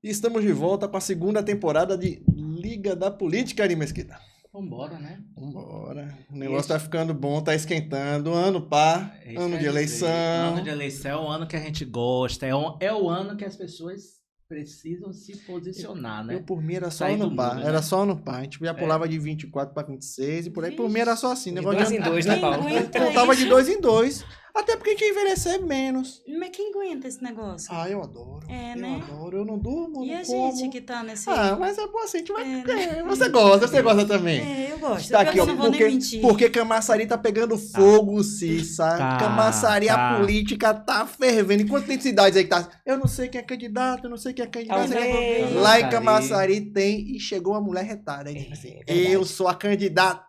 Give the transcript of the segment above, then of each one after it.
Estamos de volta com a segunda temporada de Liga da Política, Ari Mesquita. Vambora, né? Vambora. O negócio tá ficando bom, tá esquentando. Ano par, ano de eleição. Ano de eleição é o ano que a gente gosta, é o ano que as pessoas precisam se posicionar, né? Eu, por mim, era só Sair ano do par. muro, Era né? só ano par. A gente já pulava de 24 para 26 e por aí. Por mim Vixe. era só assim. De Negócio dois de em dois, né, Quem Paulo? aguenta voltava de isso? 2 em 2. Até porque a gente ia envelhecer menos. Mas quem aguenta esse negócio? Ah, eu adoro. É, eu né? adoro. Eu não durmo, E não a como. gente que tá nesse... Ah, mas é bom assim, a gente vai... né? Você gosta também. É, eu gosto. Tá aqui, eu ó, não vou nem mentir. porque Camaçari tá pegando fogo, Cissa. Tá, Camaçari, a tá. política tá fervendo. Enquanto tem cidades aí que tá... Eu não sei quem é candidato, eu não sei quem é candidato. Talvez. Lá em Camaçari tem e chegou uma mulher retada. Aí, assim, verdade. eu sou a candidata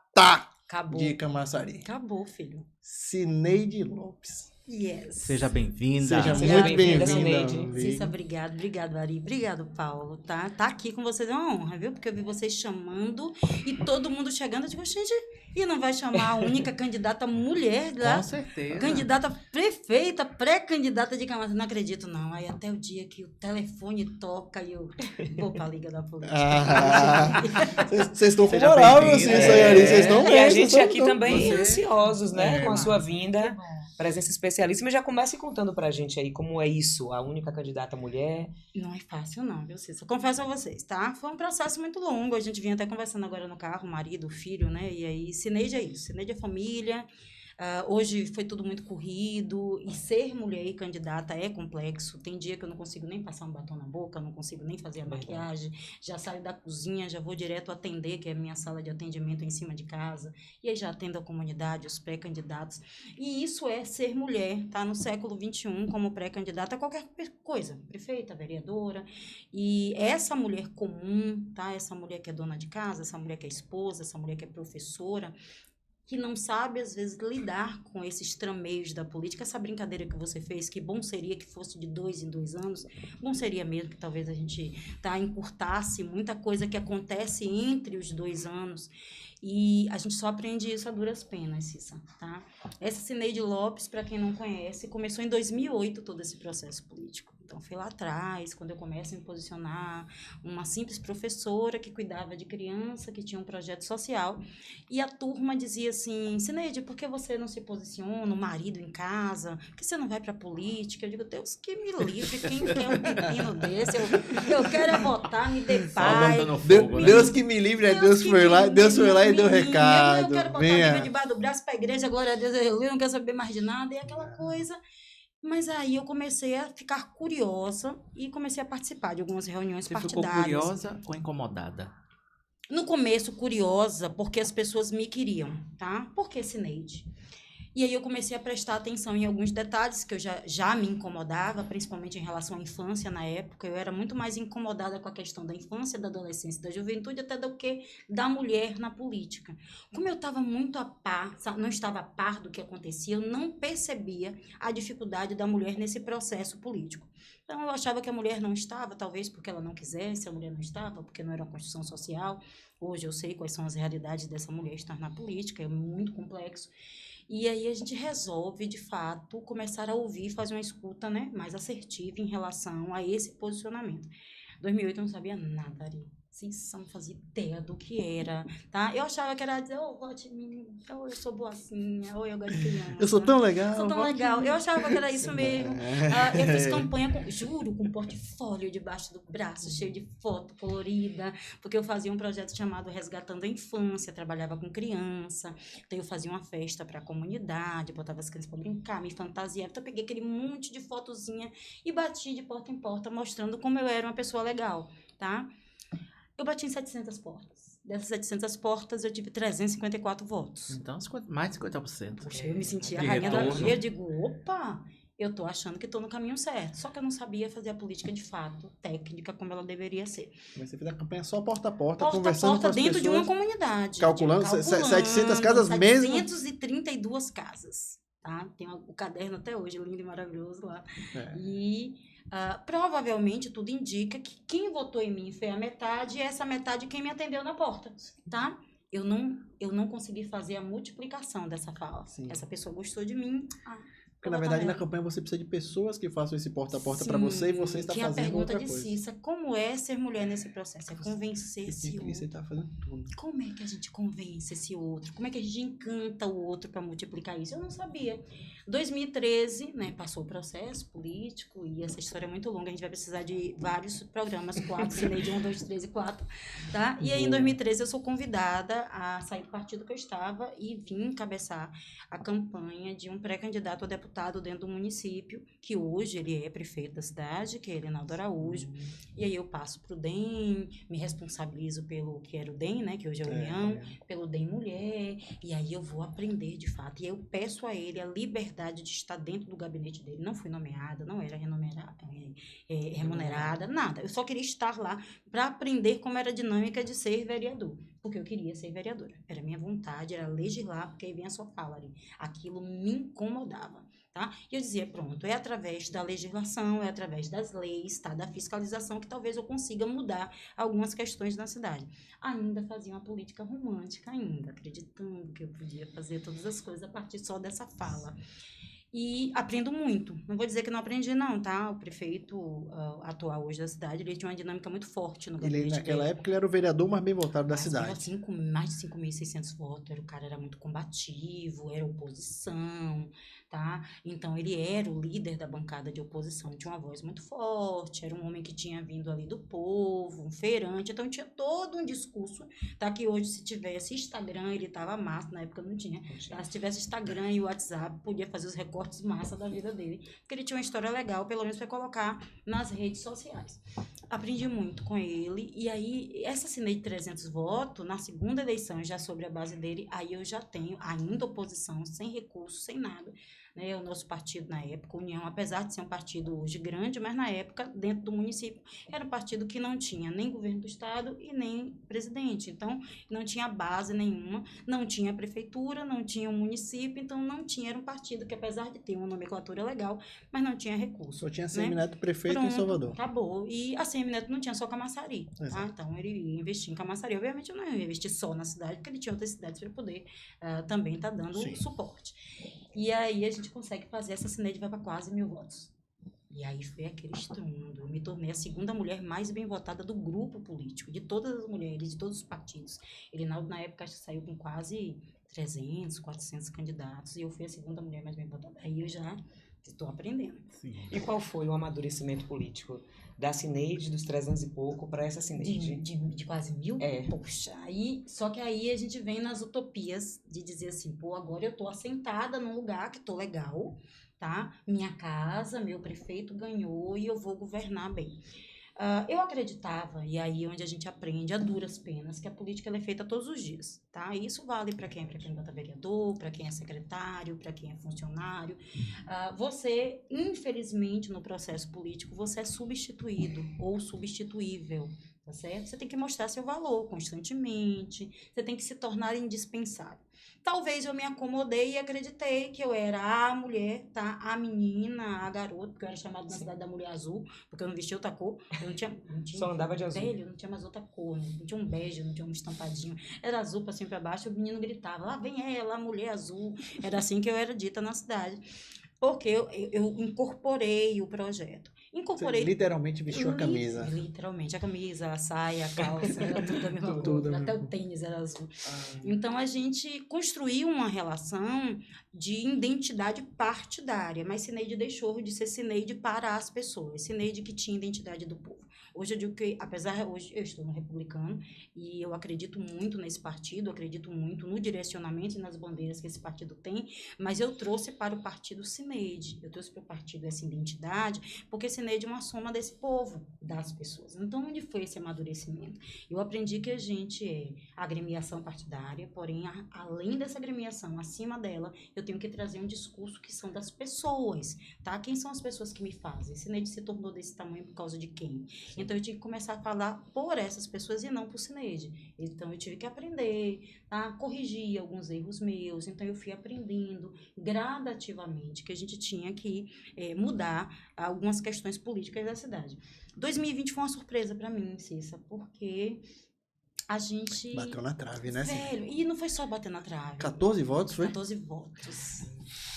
Acabou. de Camaçari. Acabou, filho. Cineide Lopes. Yes. Seja bem-vinda. Seja Seja muito bem-vinda, bem-vinda. Cineide. Cissa, obrigado. Obrigado, Ari. Obrigado, Paulo. Tá aqui com vocês é uma honra, viu? Porque eu vi vocês chamando e todo mundo chegando. Eu digo, gente, e não vai chamar a única candidata mulher lá? Com certeza. Candidata prefeita, pré-candidata de Camaçari. Não acredito, não. Aí até o dia que o telefone toca e eu vou pra Liga da Política. Vocês estão com Seja moral, meu bem-vinda. Cissa e Ari. Vocês estão bem. E a vocês gente estão- aqui também Você- ansiosos, né? Com a sua Que vinda. bom. Presença especialíssima. Já comece contando pra gente aí como é isso, a única candidata mulher. Não é fácil não, viu, Cissa? Confesso a vocês, tá? Foi um processo muito longo. A gente vinha até conversando agora no carro, o marido, o filho, né? E aí, Cineide é isso. Cineide é família. Hoje foi tudo muito corrido. E ser mulher e candidata é complexo. Tem dia que eu não consigo nem passar um batom na boca, não consigo nem fazer a maquiagem. Já saio da cozinha, já vou direto atender, que é a minha sala de atendimento em cima de casa. E aí já atendo a comunidade, os pré-candidatos. E isso é ser mulher, tá? No século XXI, como pré-candidata a qualquer coisa. Prefeita, vereadora. E essa mulher comum, tá? Essa mulher que é dona de casa, essa mulher que é esposa, essa mulher que é professora, que não sabe, às vezes, lidar com esses trameios da política. Essa brincadeira que você fez, que bom seria que fosse de 2 em 2 anos, bom seria mesmo que talvez a gente encurtasse muita coisa que acontece entre os 2 anos. E a gente só aprende isso a duras penas, Cissa, tá? Essa Cineide Lopes, para quem não conhece, começou em 2008 todo esse processo político. Então, foi lá atrás, quando eu começo a me posicionar, uma simples professora que cuidava de criança, que tinha um projeto social, e a turma dizia assim, Cineide, por que você não se posiciona, o marido em casa, por que você não vai para a política? Eu digo, Deus que me livre, quem quer um pepino desse? Eu quero é votar, me dê Só paz. botando fogo, né? Deus que me livre, Deus foi lá e deu menino, recado. Eu quero botar a Venha. Bíblia debaixo do braço para a igreja, glória a Deus, eu não quero saber mais de nada, e aquela coisa. Mas aí eu comecei a ficar curiosa e comecei a participar de algumas reuniões Você ficou partidárias. curiosa ou incomodada? No começo, curiosa, porque as pessoas me queriam, tá? Por que Cineide? E aí eu comecei a prestar atenção em alguns detalhes que eu já me incomodava, principalmente em relação à infância na época. Eu era muito mais incomodada com a questão da infância, da adolescência, da juventude, até do que da mulher na política. Como eu estava muito a par, não estava a par do que acontecia, eu não percebia a dificuldade da mulher nesse processo político. Então, eu achava que a mulher não estava, talvez porque ela não quisesse, a mulher não estava, porque não era uma construção social. Hoje eu sei quais são as realidades dessa mulher estar na política, é muito complexo. E aí a gente resolve, de fato, começar a ouvir e fazer uma escuta, né, mais assertiva em relação a esse posicionamento. Em 2008 eu não sabia nada, Ari. Cissa, não fazia ideia do que era, tá? Eu achava que era dizer, vote em mim, eu sou boacinha, eu gosto de criança. Eu sou tão legal. Sou tão vote legal. em mim. Eu achava que era isso mesmo. Eu fiz campanha, juro, com portfólio debaixo do braço, cheio de foto colorida, porque eu fazia um projeto chamado Resgatando a Infância, trabalhava com criança, então eu fazia uma festa para a comunidade, botava as crianças para brincar, me fantasiava, então eu peguei aquele monte de fotozinha e bati de porta em porta, mostrando como eu era uma pessoa legal, tá? Eu bati em 700 portas. Dessas 700 portas, eu tive 354 votos. Então, mais de 50%. Poxa, eu me sentia a De rainha da retorno. vida. Eu digo, opa, eu tô achando que tô no caminho certo. Só que eu não sabia fazer a política de fato, técnica, como ela deveria ser. Mas você fez a campanha só porta a porta, Porta a conversando porta com as dentro pessoas. de uma comunidade. Calculando 700 casas mesmo? 732 casas, tá? Tem o caderno até hoje, lindo e maravilhoso lá. É. E provavelmente tudo indica que quem votou em mim foi a metade e essa metade quem me atendeu na porta, tá? Eu não consegui fazer a multiplicação dessa fala. Sim. Essa pessoa gostou de mim, Porque, na verdade, na campanha você precisa de pessoas que façam esse porta a porta para você e você está que fazendo a pergunta outra de coisa. Cissa, como é ser mulher nesse processo? É convencer esse E você outro. está fazendo tudo. Como é que a gente convence esse outro? Como é que a gente encanta o outro para multiplicar isso? Eu não sabia. 2013, né, passou o processo político e essa história é muito longa, a gente vai precisar de vários programas, 4, Cineide 1, 2, 3 e 4, tá? E aí em 2013 eu sou convidada a sair do partido que eu estava e vim encabeçar a campanha de um pré-candidato a deputado dentro do município, que hoje ele é prefeito da cidade, que é Reinaldo Araújo. E aí eu passo para o DEM, me responsabilizo pelo que era o DEM, né, que hoje é a União, pelo DEM Mulher, e aí eu vou aprender de fato. E eu peço a ele a liberdade de estar dentro do gabinete dele. Não fui nomeada, não era remunerada, nada. Eu só queria estar lá para aprender como era a dinâmica de ser vereador, porque eu queria ser vereadora. Era minha vontade, era legislar, porque aí vem a sua fala ali. Aquilo me incomodava. Tá? E eu dizia, pronto, é através da legislação, é através das leis, tá? Da fiscalização que talvez eu consiga mudar algumas questões na cidade. Ainda fazia uma política romântica, ainda, acreditando que eu podia fazer todas as coisas a partir só dessa fala. E aprendo muito. Não vou dizer que não aprendi, não, tá? O prefeito atual hoje da cidade, ele tinha uma dinâmica muito forte no gabinete Ele, naquela dele. época, ele era o vereador mais bem votado da Mais cidade. de 5.600 votos, o cara era muito combativo, era oposição, tá? Então, ele era o líder da bancada de oposição, tinha uma voz muito forte, era um homem que tinha vindo ali do povo, um feirante, então tinha todo um discurso, tá? Que hoje, se tivesse Instagram, ele tava massa, na época não tinha, tá? Se tivesse Instagram e WhatsApp, podia fazer os recortes massa da vida dele, porque ele tinha uma história legal, pelo menos para colocar nas redes sociais. Aprendi muito com ele, e aí, essa assinei de 300 votos, na segunda eleição, já sobre a base dele, aí eu já tenho ainda oposição, sem recurso, sem nada, né? O nosso partido na época, União, apesar de ser um partido hoje grande, mas na época, dentro do município, era um partido que não tinha nem governo do estado e nem presidente, então não tinha base nenhuma, não tinha prefeitura, não tinha um município, então não tinha, era um partido que apesar de ter uma nomenclatura legal, mas não tinha recurso. Só tinha né? Semineto prefeito Pronto, em Salvador. acabou. E a Semineto não tinha só Camaçari, tá? Exato. Então ele ia investir em Camaçari. Obviamente eu não ia investir só na cidade, porque ele tinha outras cidades para poder também estar dando Sim. suporte. E aí a gente consegue fazer essa Cineide, vai para quase 1.000 votos. E aí foi aquele estrondo. Eu me tornei a segunda mulher mais bem votada do grupo político, de todas as mulheres, de todos os partidos. Reinaldo, na época, acho que saiu com quase 300, 400 candidatos, e eu fui a segunda mulher mais bem votada. Aí eu já estou aprendendo. Sim. E qual foi o amadurecimento político da Cineide, dos 300 e pouco, para essa Cineide? De quase 1.000? É. Poxa, aí, só que aí a gente vem nas utopias de dizer assim, pô, agora eu tô assentada num lugar que tô legal, tá? Minha casa, meu prefeito ganhou e eu vou governar bem. Eu acreditava, e aí onde a gente aprende a duras penas, que a política ela é feita todos os dias, tá? E isso vale para quem é pré-candidato a vereador, para quem é secretário, para quem é funcionário. Você, infelizmente, no processo político, você é substituído ou substituível, tá certo? Você tem que mostrar seu valor constantemente, você tem que se tornar indispensável. Talvez eu me acomodei e acreditei que eu era a mulher, tá? A menina, a garota, porque eu era chamada na cidade da mulher azul, porque eu não vestia outra cor. Eu não tinha Só andava de azul. velho, não tinha mais outra cor, né? Não tinha um bege, não tinha um estampadinho. Era azul pra cima e pra baixo, o menino gritava, lá vem ela, a mulher azul. Era assim que eu era dita na cidade. Porque eu incorporei o projeto. Você literalmente vestiu a camisa. Literalmente, a camisa, a saia, a calça, era tudo da mesma Tudo cor. da Até mesma o tênis era azul. Então, a gente construiu uma relação de identidade partidária, mas Cineide deixou de ser Cineide para as pessoas, Cineide que tinha identidade do povo. Hoje eu digo que, apesar, hoje eu estou no Republicano e eu acredito muito nesse partido, acredito muito no direcionamento e nas bandeiras que esse partido tem, mas eu trouxe para o partido Cineide, eu trouxe para o partido essa identidade, porque Cineide é uma soma desse povo, das pessoas. Então, onde foi esse amadurecimento? Eu aprendi que a gente é agremiação partidária, porém, além dessa agremiação, acima dela, eu tenho que trazer um discurso que são das pessoas, tá? Quem são as pessoas que me fazem? Cineide se tornou desse tamanho por causa de quem? Então, eu tive que começar a falar por essas pessoas e não por Cineide. Então, eu tive que aprender, tá? Corrigir alguns erros meus. Então, eu fui aprendendo gradativamente que a gente tinha que mudar algumas questões políticas da cidade. 2020 foi uma surpresa para mim, Cissa, porque a gente... Bateu na trave, né? Velho, e não foi só bater na trave. 14 votos, foi? 14 votos.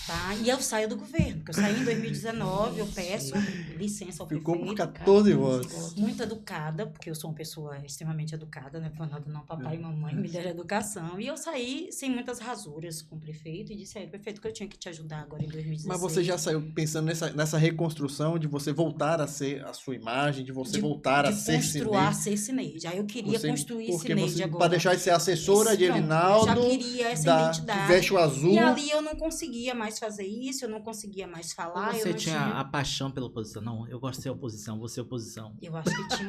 Tá? E eu saio do governo, porque eu saí em 2019, eu peço licença ao Ficou prefeito. com 14 votos. Muito educada, porque eu sou uma pessoa extremamente educada, né? Falando não, papai e mamãe me deram educação. E eu saí sem muitas rasuras com o prefeito e disse aí, prefeito, que eu tinha que te ajudar agora em 2016. Mas você já saiu pensando nessa reconstrução de você voltar a ser a sua imagem, de você voltar a ser ser Cineide. Aí eu queria construir Cineide agora. Para deixar de ser assessora de Pronto, Elinaldo, eu já queria essa identidade. que veste o azul. E ali eu não conseguia mais fazer isso, eu não conseguia mais falar. Você eu não tinha a paixão pela oposição? Não, eu gosto de ser oposição, vou ser oposição. Eu acho que tinha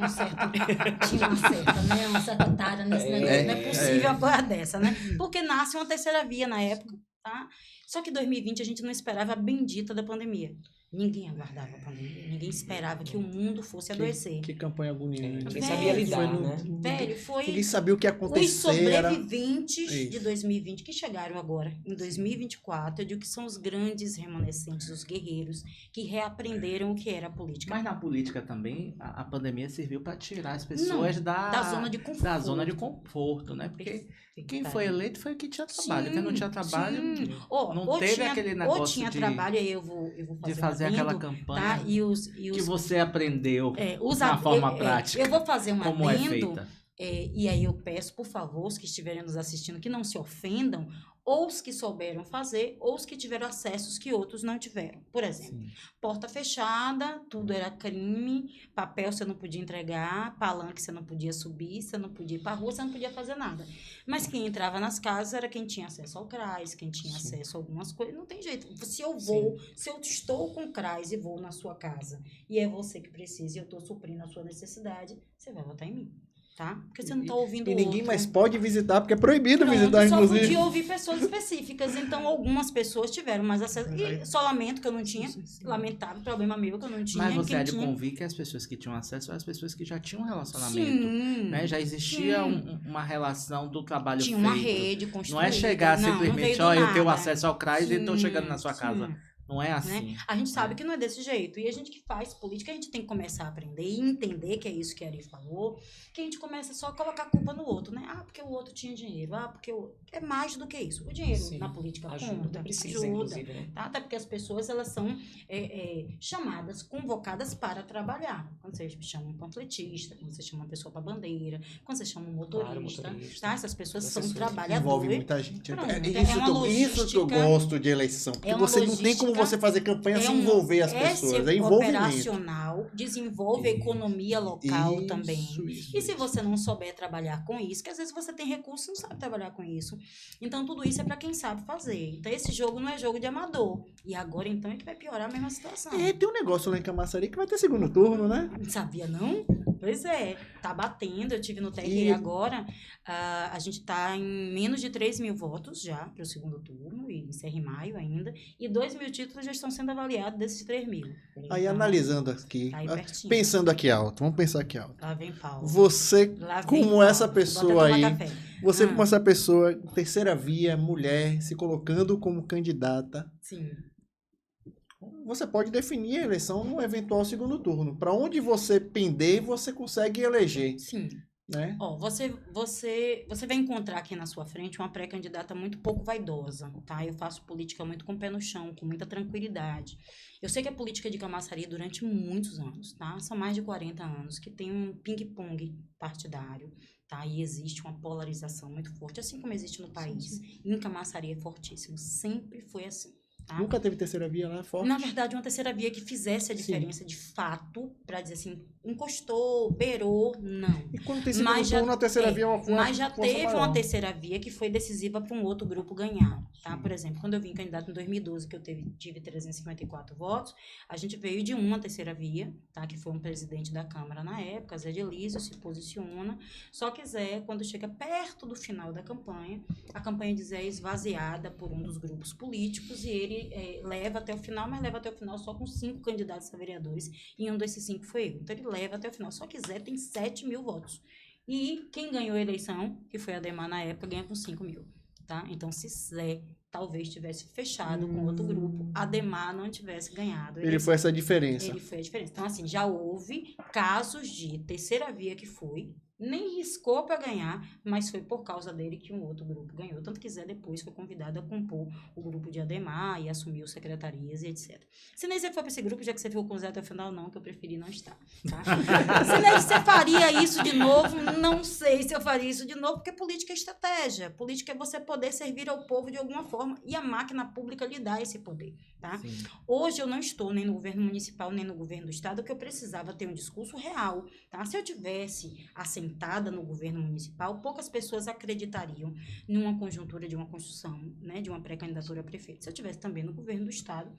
uma certa tara nesse negócio. Não é possível uma coisa dessa, né? Porque nasce uma terceira via na época, tá? Só que em 2020 a gente não esperava a bendita da pandemia. Ninguém aguardava a pandemia, ninguém esperava que o mundo fosse adoecer. Que campanha agoniante. Ninguém sabia lidar, né? Velho, foi... Ninguém sabia o que ia Os acontecer. sobreviventes de 2020 que chegaram agora, em 2024, eu digo que são os grandes remanescentes, os guerreiros, que reaprenderam o que era a política. Mas na política também, a pandemia serviu para tirar as pessoas da zona de conforto. Da zona de conforto, né? Porque quem foi eleito foi o que tinha trabalho. Quem não tinha trabalho, não teve aquele negócio ou tinha trabalho, aí eu vou fazer aquela campanha tá? Que você aprendeu na forma prática. Eu vou fazer um como adendo, é feita. E aí eu peço, por favor, os que estiverem nos assistindo, que não se ofendam, ou os que souberam fazer, ou os que tiveram acessos que outros não tiveram. Por exemplo, porta fechada, tudo era crime, papel você não podia entregar, palanque você não podia subir, você não podia ir para a rua, você não podia fazer nada. Mas quem entrava nas casas era quem tinha acesso ao CRAS, quem tinha acesso a algumas coisas. Não tem jeito. Se eu estou com o CRAS e vou na sua casa, e é você que precisa, e eu estou suprindo a sua necessidade, você vai votar em mim. Tá? Porque você não está ouvindo o outro. E ninguém mais pode visitar, porque é proibido visitar, só inclusive. Só podia ouvir pessoas específicas. Então, algumas pessoas tiveram mais acesso. E só lamento que eu não tinha. Lamentável, problema meu que eu não tinha. Mas você há de convir que as pessoas que tinham acesso eram as pessoas que já tinham um relacionamento. Né? Já existia uma relação do trabalho feito. Tinha uma rede construída. Não é chegar simplesmente, eu tenho acesso ao CRAS e estou chegando na sua casa. Não é assim. Né? A gente sabe que não é desse jeito. E a gente que faz política, a gente tem que começar a aprender e entender que é isso que a Ari falou, que a gente começa só a colocar a culpa no outro, né? Porque o outro tinha dinheiro. Porque é mais do que isso. O dinheiro na política conta, precisa, inclusive, né? Tá? Até porque as pessoas, elas são chamadas, convocadas para trabalhar. Quando você chama um panfletista, quando você chama uma pessoa para bandeira, quando você chama um motorista, tá? Essas pessoas são trabalhadoras. Envolve muita gente. Pronto, isso que eu gosto de eleição. Porque você não tem como você fazer campanha sem envolver as pessoas. É envolvimento. Operacional, desenvolve a economia local também. E se você não souber trabalhar com isso, que às vezes você tem recursos e não sabe trabalhar com isso. Então, tudo isso é para quem sabe fazer. Então, esse jogo não é jogo de amador. E agora, então, é que vai piorar a mesma situação. Tem um negócio lá em Camaçari que vai ter segundo turno, né? Não sabia, não? Pois é. Tá batendo. Eu tive no TRE agora. A gente tá em menos de 3 mil votos já para o segundo turno. E encerra em maio ainda. E 2 mil títulos já estão sendo avaliados desses 3 mil. Aí, então, analisando aqui, tá aí pensando aqui alto, vamos pensar aqui alto. Lá vem Paulo. Você, como essa pessoa aí, você como essa pessoa, terceira via, mulher, se colocando como candidata, sim, você pode definir a eleição no eventual segundo turno. Para onde você pender, você consegue eleger. Sim. Né? Você vai encontrar aqui na sua frente uma pré-candidata muito pouco vaidosa, tá? Eu faço política muito com o pé no chão, com muita tranquilidade. Eu sei que a política de Camaçari durante muitos anos, tá? São mais de 40 anos que tem um ping-pong partidário, tá? E existe uma polarização muito forte, assim como existe no país. Em Camaçari é fortíssimo, sempre foi assim. Tá? Nunca teve terceira via lá forte? Na verdade, uma terceira via que fizesse a diferença de fato, para dizer assim, encostou, beirou, não. E quando tem segundo turno, a terceira via é uma força. Mas já teve uma terceira via que foi decisiva para um outro grupo ganhar, tá? Por exemplo, quando eu vim candidato em 2012, que eu tive 354 votos, a gente veio de uma terceira via, tá? Que foi um presidente da Câmara na época, Zé de Elísio, se posiciona, só que Zé, quando chega perto do final da campanha, a campanha de Zé é esvaziada por um dos grupos políticos e ele leva até o final, mas leva até o final só com 5 candidatos a vereadores, e um desses 5 foi eu. Então, ele leva até o final. Só que Zé tem 7 mil votos. E quem ganhou a eleição, que foi a Ademar na época, ganha com 5 mil. Tá? Então, se Zé talvez tivesse fechado com outro grupo, Ademar não tivesse ganhado. Ele foi essa diferença. Ele foi a diferença. Então, assim, já houve casos de terceira via que foi, nem riscou para ganhar, mas foi por causa dele que um outro grupo ganhou. Tanto que Zé depois foi convidado a compor o grupo de Ademar e assumiu secretarias e etc. Sinei, você foi para esse grupo, já que você ficou com o Zé até o final, não, que eu preferi não estar. Tá? Sinei, você faria isso de novo? Não sei se eu faria isso de novo, porque política é estratégia. Política é você poder servir ao povo de alguma forma e a máquina pública lhe dá esse poder. Tá? Hoje eu não estou nem no governo municipal, nem no governo do estado, que eu precisava ter um discurso real. Tá? Se eu tivesse assentada no governo municipal, poucas pessoas acreditariam numa conjuntura de uma construção, né, de uma pré-candidatura a prefeito. Se eu tivesse também no governo do estado,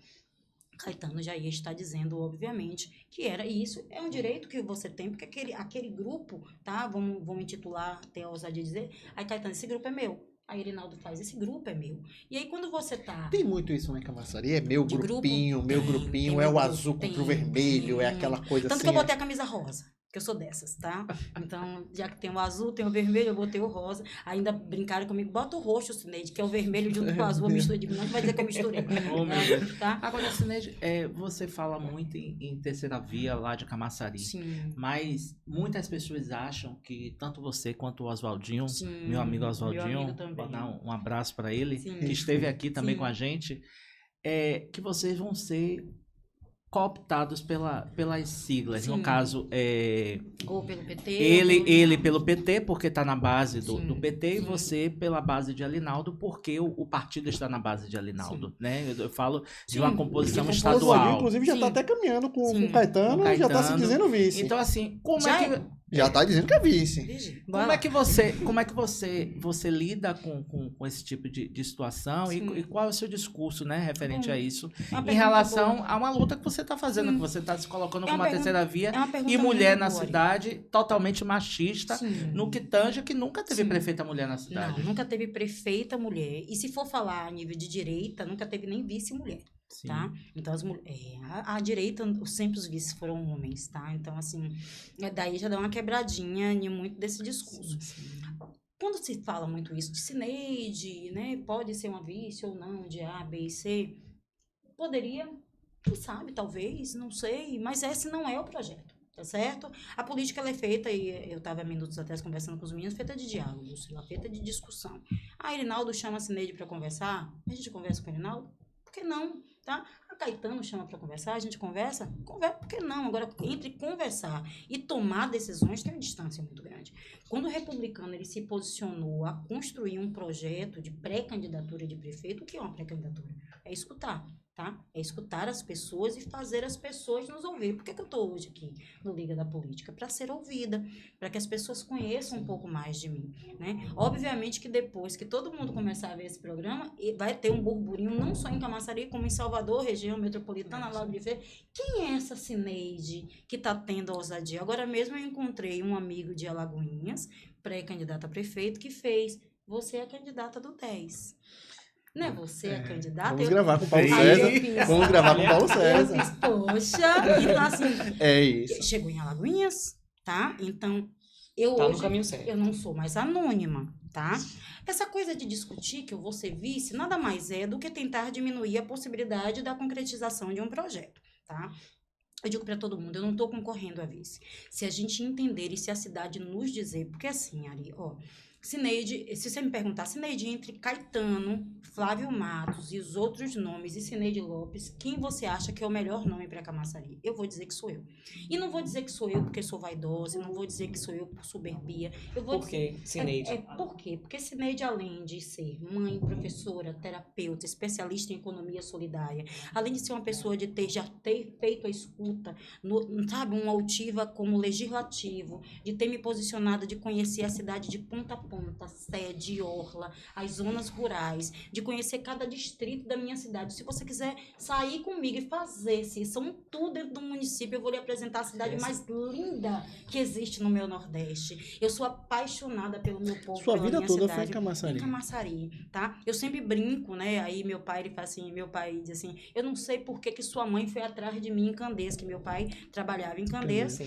Caetano já ia estar dizendo, obviamente, que era isso. É um direito que você tem, porque aquele grupo, tá? Vamos intitular, ter a ousadia de dizer, aí Caetano, esse grupo é meu. Aí Irinaldo faz, esse grupo é meu. E aí quando você tá... Tem muito isso lá em Camaçari, é meu grupinho, meu grupinho, é o azul contra o vermelho, é aquela coisa Tanto assim. que eu botei a camisa rosa. Que eu sou dessas, tá? Então, já que tem o azul, tem o vermelho, eu botei o rosa. Ainda brincaram comigo, bota o roxo, Cineide, que é o vermelho junto com o azul, eu misturei. Digo, não vai dizer que eu misturei. Tá? Agora, Cineide, você fala muito em terceira via lá de Camaçari. Sim. Mas muitas pessoas acham que tanto você quanto o Oswaldinho, meu amigo Oswaldinho, vou dar um abraço para ele, Sim. que esteve aqui também com a gente, que vocês vão ser cooptados pelas siglas. Sim. No caso, ou pelo PT. ele pelo PT, porque está na base do PT, Sim. e você pela base de Alinaldo, porque o partido está na base de Alinaldo. Né? Eu falo de uma composição estadual. Inclusive, já está até caminhando com o Caetano, já está se dizendo vice. Então, assim, como é que... Já está dizendo que é vice. Como é que você lida com esse tipo de situação e qual é o seu discurso, né, referente a isso, em relação a uma luta que você está fazendo, que você está se colocando como uma terceira via e mulher na cidade, totalmente machista, no que tange que nunca teve prefeita mulher na cidade. Não, nunca teve prefeita mulher. E se for falar a nível de direita, nunca teve nem vice-mulher. Tá? Então, a direita, sempre os vices foram homens, tá? Então, assim, daí já dá uma quebradinha em muito desse discurso. Quando se fala muito isso de Cineide, né? Pode ser uma vice ou não, de A, B e C, poderia, quem sabe, talvez, não sei, mas esse não é o projeto. Tá certo? A política ela é feita, e eu estava minutos atrás conversando com os meninos, feita de diálogos, feita de discussão. A Irinaldo chama a Cineide para conversar, a gente conversa com o Irinaldo? Por que não? Tá? A Caetano chama para conversar, a gente conversa? Conversa, por que não? Agora, entre conversar e tomar decisões, tem uma distância muito grande. Quando o republicano ele se posicionou a construir um projeto de pré-candidatura de prefeito, o que é uma pré-candidatura? É escutar. Tá? É escutar as pessoas e fazer as pessoas nos ouvir. Por que eu estou hoje aqui no Liga da Política? Para ser ouvida, para que as pessoas conheçam um pouco mais de mim. Né? Obviamente que depois que todo mundo começar a ver esse programa, vai ter um burburinho, não só em Camaçari, como em Salvador, região metropolitana, Lauro de Feira. Quem é essa Cineide que está tendo a ousadia? Agora mesmo eu encontrei um amigo de Alagoinhas, pré-candidato a prefeito, que fez, você é a candidata do 10. Não é você a candidata? Vamos gravar com o Paulo César. Vamos gravar com o Paulo César. Eu fiz, poxa, então assim... É isso. Chegou em Alagoinhas, tá? Então, eu tá hoje... no caminho certo. Eu não sou mais anônima, tá? Essa coisa de discutir que eu vou ser vice, nada mais é do que tentar diminuir a possibilidade da concretização de um projeto, tá? Eu digo para todo mundo, eu não estou concorrendo a vice. Se a gente entender e se a cidade nos dizer... Porque assim, Ari, ó... Cineide, se você me perguntar, Cineide, entre Caetano, Flávio Matos e os outros nomes, e Cineide Lopes, quem você acha que é o melhor nome para Camaçari? Eu vou dizer que sou eu. E não vou dizer que sou eu porque sou vaidosa, não vou dizer que sou eu por soberbia. Eu vou por que Cineide? Por quê? Porque Cineide, além de ser mãe, professora, terapeuta, especialista em economia solidária, além de ser uma pessoa de já ter feito a escuta, sabe, uma altiva como legislativo, de ter me posicionado, de conhecer a cidade de ponta a ponta, sede, orla, as zonas rurais, de conhecer cada distrito da minha cidade. Se você quiser sair comigo e fazer sessão tudo dentro do município, eu vou lhe apresentar a cidade mais linda que existe no meu Nordeste. Eu sou apaixonada pelo meu povo, Sua pela vida minha toda cidade. foi em Camaçari. Em Camaçari, tá? Eu sempre brinco, né? Aí meu pai, ele fala assim, meu pai diz assim, eu não sei por que sua mãe foi atrás de mim em Candeias, que meu pai trabalhava em Candeias.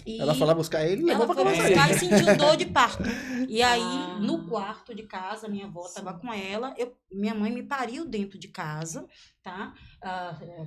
E ela foi lá buscar ele e levou pra Camaçari. Ela foi buscar e sentiu dor de parto. E aí, no quarto de casa, minha avó estava com ela. Minha mãe me pariu dentro de casa, tá?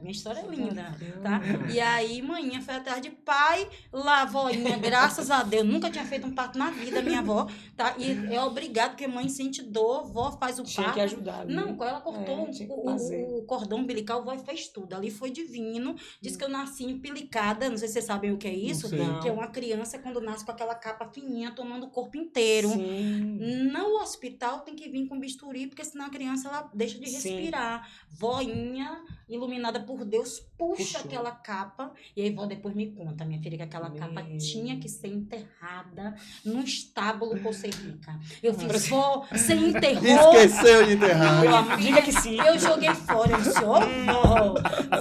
Minha história é linda, tá? E aí, manhã foi atrás de pai, lá, voinha, graças a Deus, nunca tinha feito um parto na vida, minha avó, tá? E é obrigado, porque mãe sente dor, vó faz o parto. Tinha que ajudar. Não, ela cortou o cordão umbilical, vó fez tudo. Ali foi divino. Diz que eu nasci empilicada, não sei se vocês sabem o que é isso, que é uma criança quando nasce com aquela capa fininha, tomando o corpo inteiro. Sim. No hospital tem que vir com bisturi, porque senão a criança ela deixa de respirar. Voinha, iluminada por Deus, puxa aquela capa, e aí vó depois me conta, minha filha, que aquela capa tinha que ser enterrada num estábulo Costa Rica. Eu fiz, vó, você enterrou. Esqueceu de enterrar. Diga que sim. Eu joguei fora, eu disse, vó,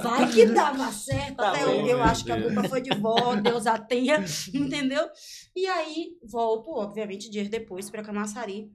vai que dava certo. Até eu acho que a culpa foi de vó, Deus a tenha, entendeu? E aí, volto, obviamente, dias depois, para Camaçari.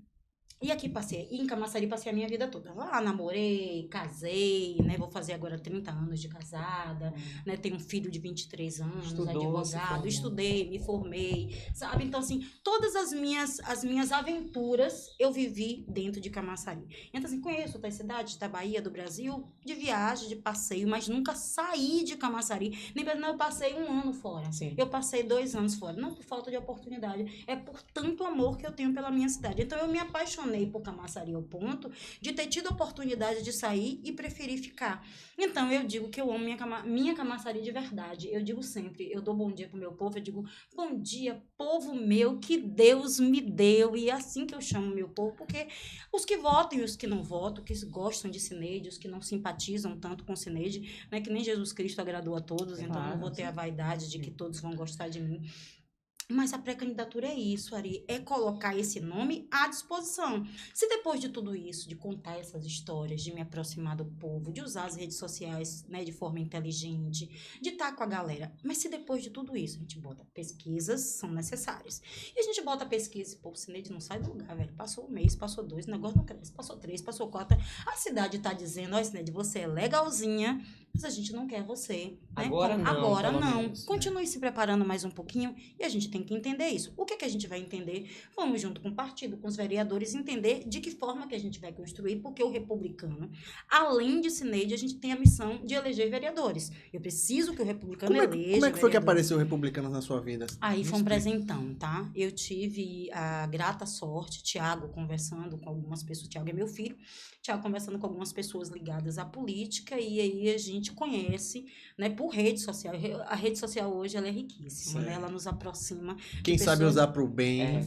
E aqui em Camaçari passei a minha vida toda. Lá namorei, casei, né? Vou fazer agora 30 anos de casada, né? Tenho um filho de 23 anos, advogado, estudei, me formei, sabe? Então, assim, todas as minhas aventuras eu vivi dentro de Camaçari. Então, assim, conheço outras cidades da Bahia, do Brasil, de viagem, de passeio, mas nunca saí de Camaçari. Nem mesmo eu passei 1 ano fora. Sim. Eu passei 2 anos fora. Não por falta de oportunidade, é por tanto amor que eu tenho pela minha cidade. Então, eu me apaixonei por Camaçari ao ponto de ter tido a oportunidade de sair e preferir ficar. Então, eu digo que eu amo minha Camaçari de verdade. Eu digo sempre, eu dou bom dia pro meu povo, eu digo, bom dia, povo meu, que Deus me deu. E é assim que eu chamo meu povo, porque os que votam e os que não votam, que gostam de Cineide, os que não simpatizam tanto com Cineide, né, que nem Jesus Cristo agradou a todos, então não vou ter a vaidade de que todos vão gostar de mim. Mas a pré-candidatura é isso, Ari, é colocar esse nome à disposição. Se depois de tudo isso, de contar essas histórias, de me aproximar do povo, de usar as redes sociais, né, de forma inteligente, de estar com a galera, mas se depois de tudo isso, a gente bota pesquisas, são necessárias. E a gente bota pesquisa, pô, o Cineide não sai do lugar, velho. Passou 1 mês, passou 2, o negócio não cresce, passou 3, passou 4. A cidade tá dizendo, ó, Cineide, você é legalzinha, mas a gente não quer você. Né? Agora não. Menos, continue se preparando mais um pouquinho e a gente tem que entender isso. O que a gente vai entender? Vamos junto com o partido, com os vereadores, entender de que forma que a gente vai construir, porque o republicano, além de Cineide, a gente tem a missão de eleger vereadores. Eu preciso que o republicano eleja Como é que foi que apareceu o republicano na sua vida? Aí foi um presentão, tá? Eu tive a grata sorte, Tiago conversando com algumas pessoas, Tiago é meu filho, Tiago conversando com algumas pessoas ligadas à política, e aí a gente conhece, né, por rede social. A rede social hoje, ela é riquíssima, né? Ela nos aproxima. Quem sabe usar pro bem.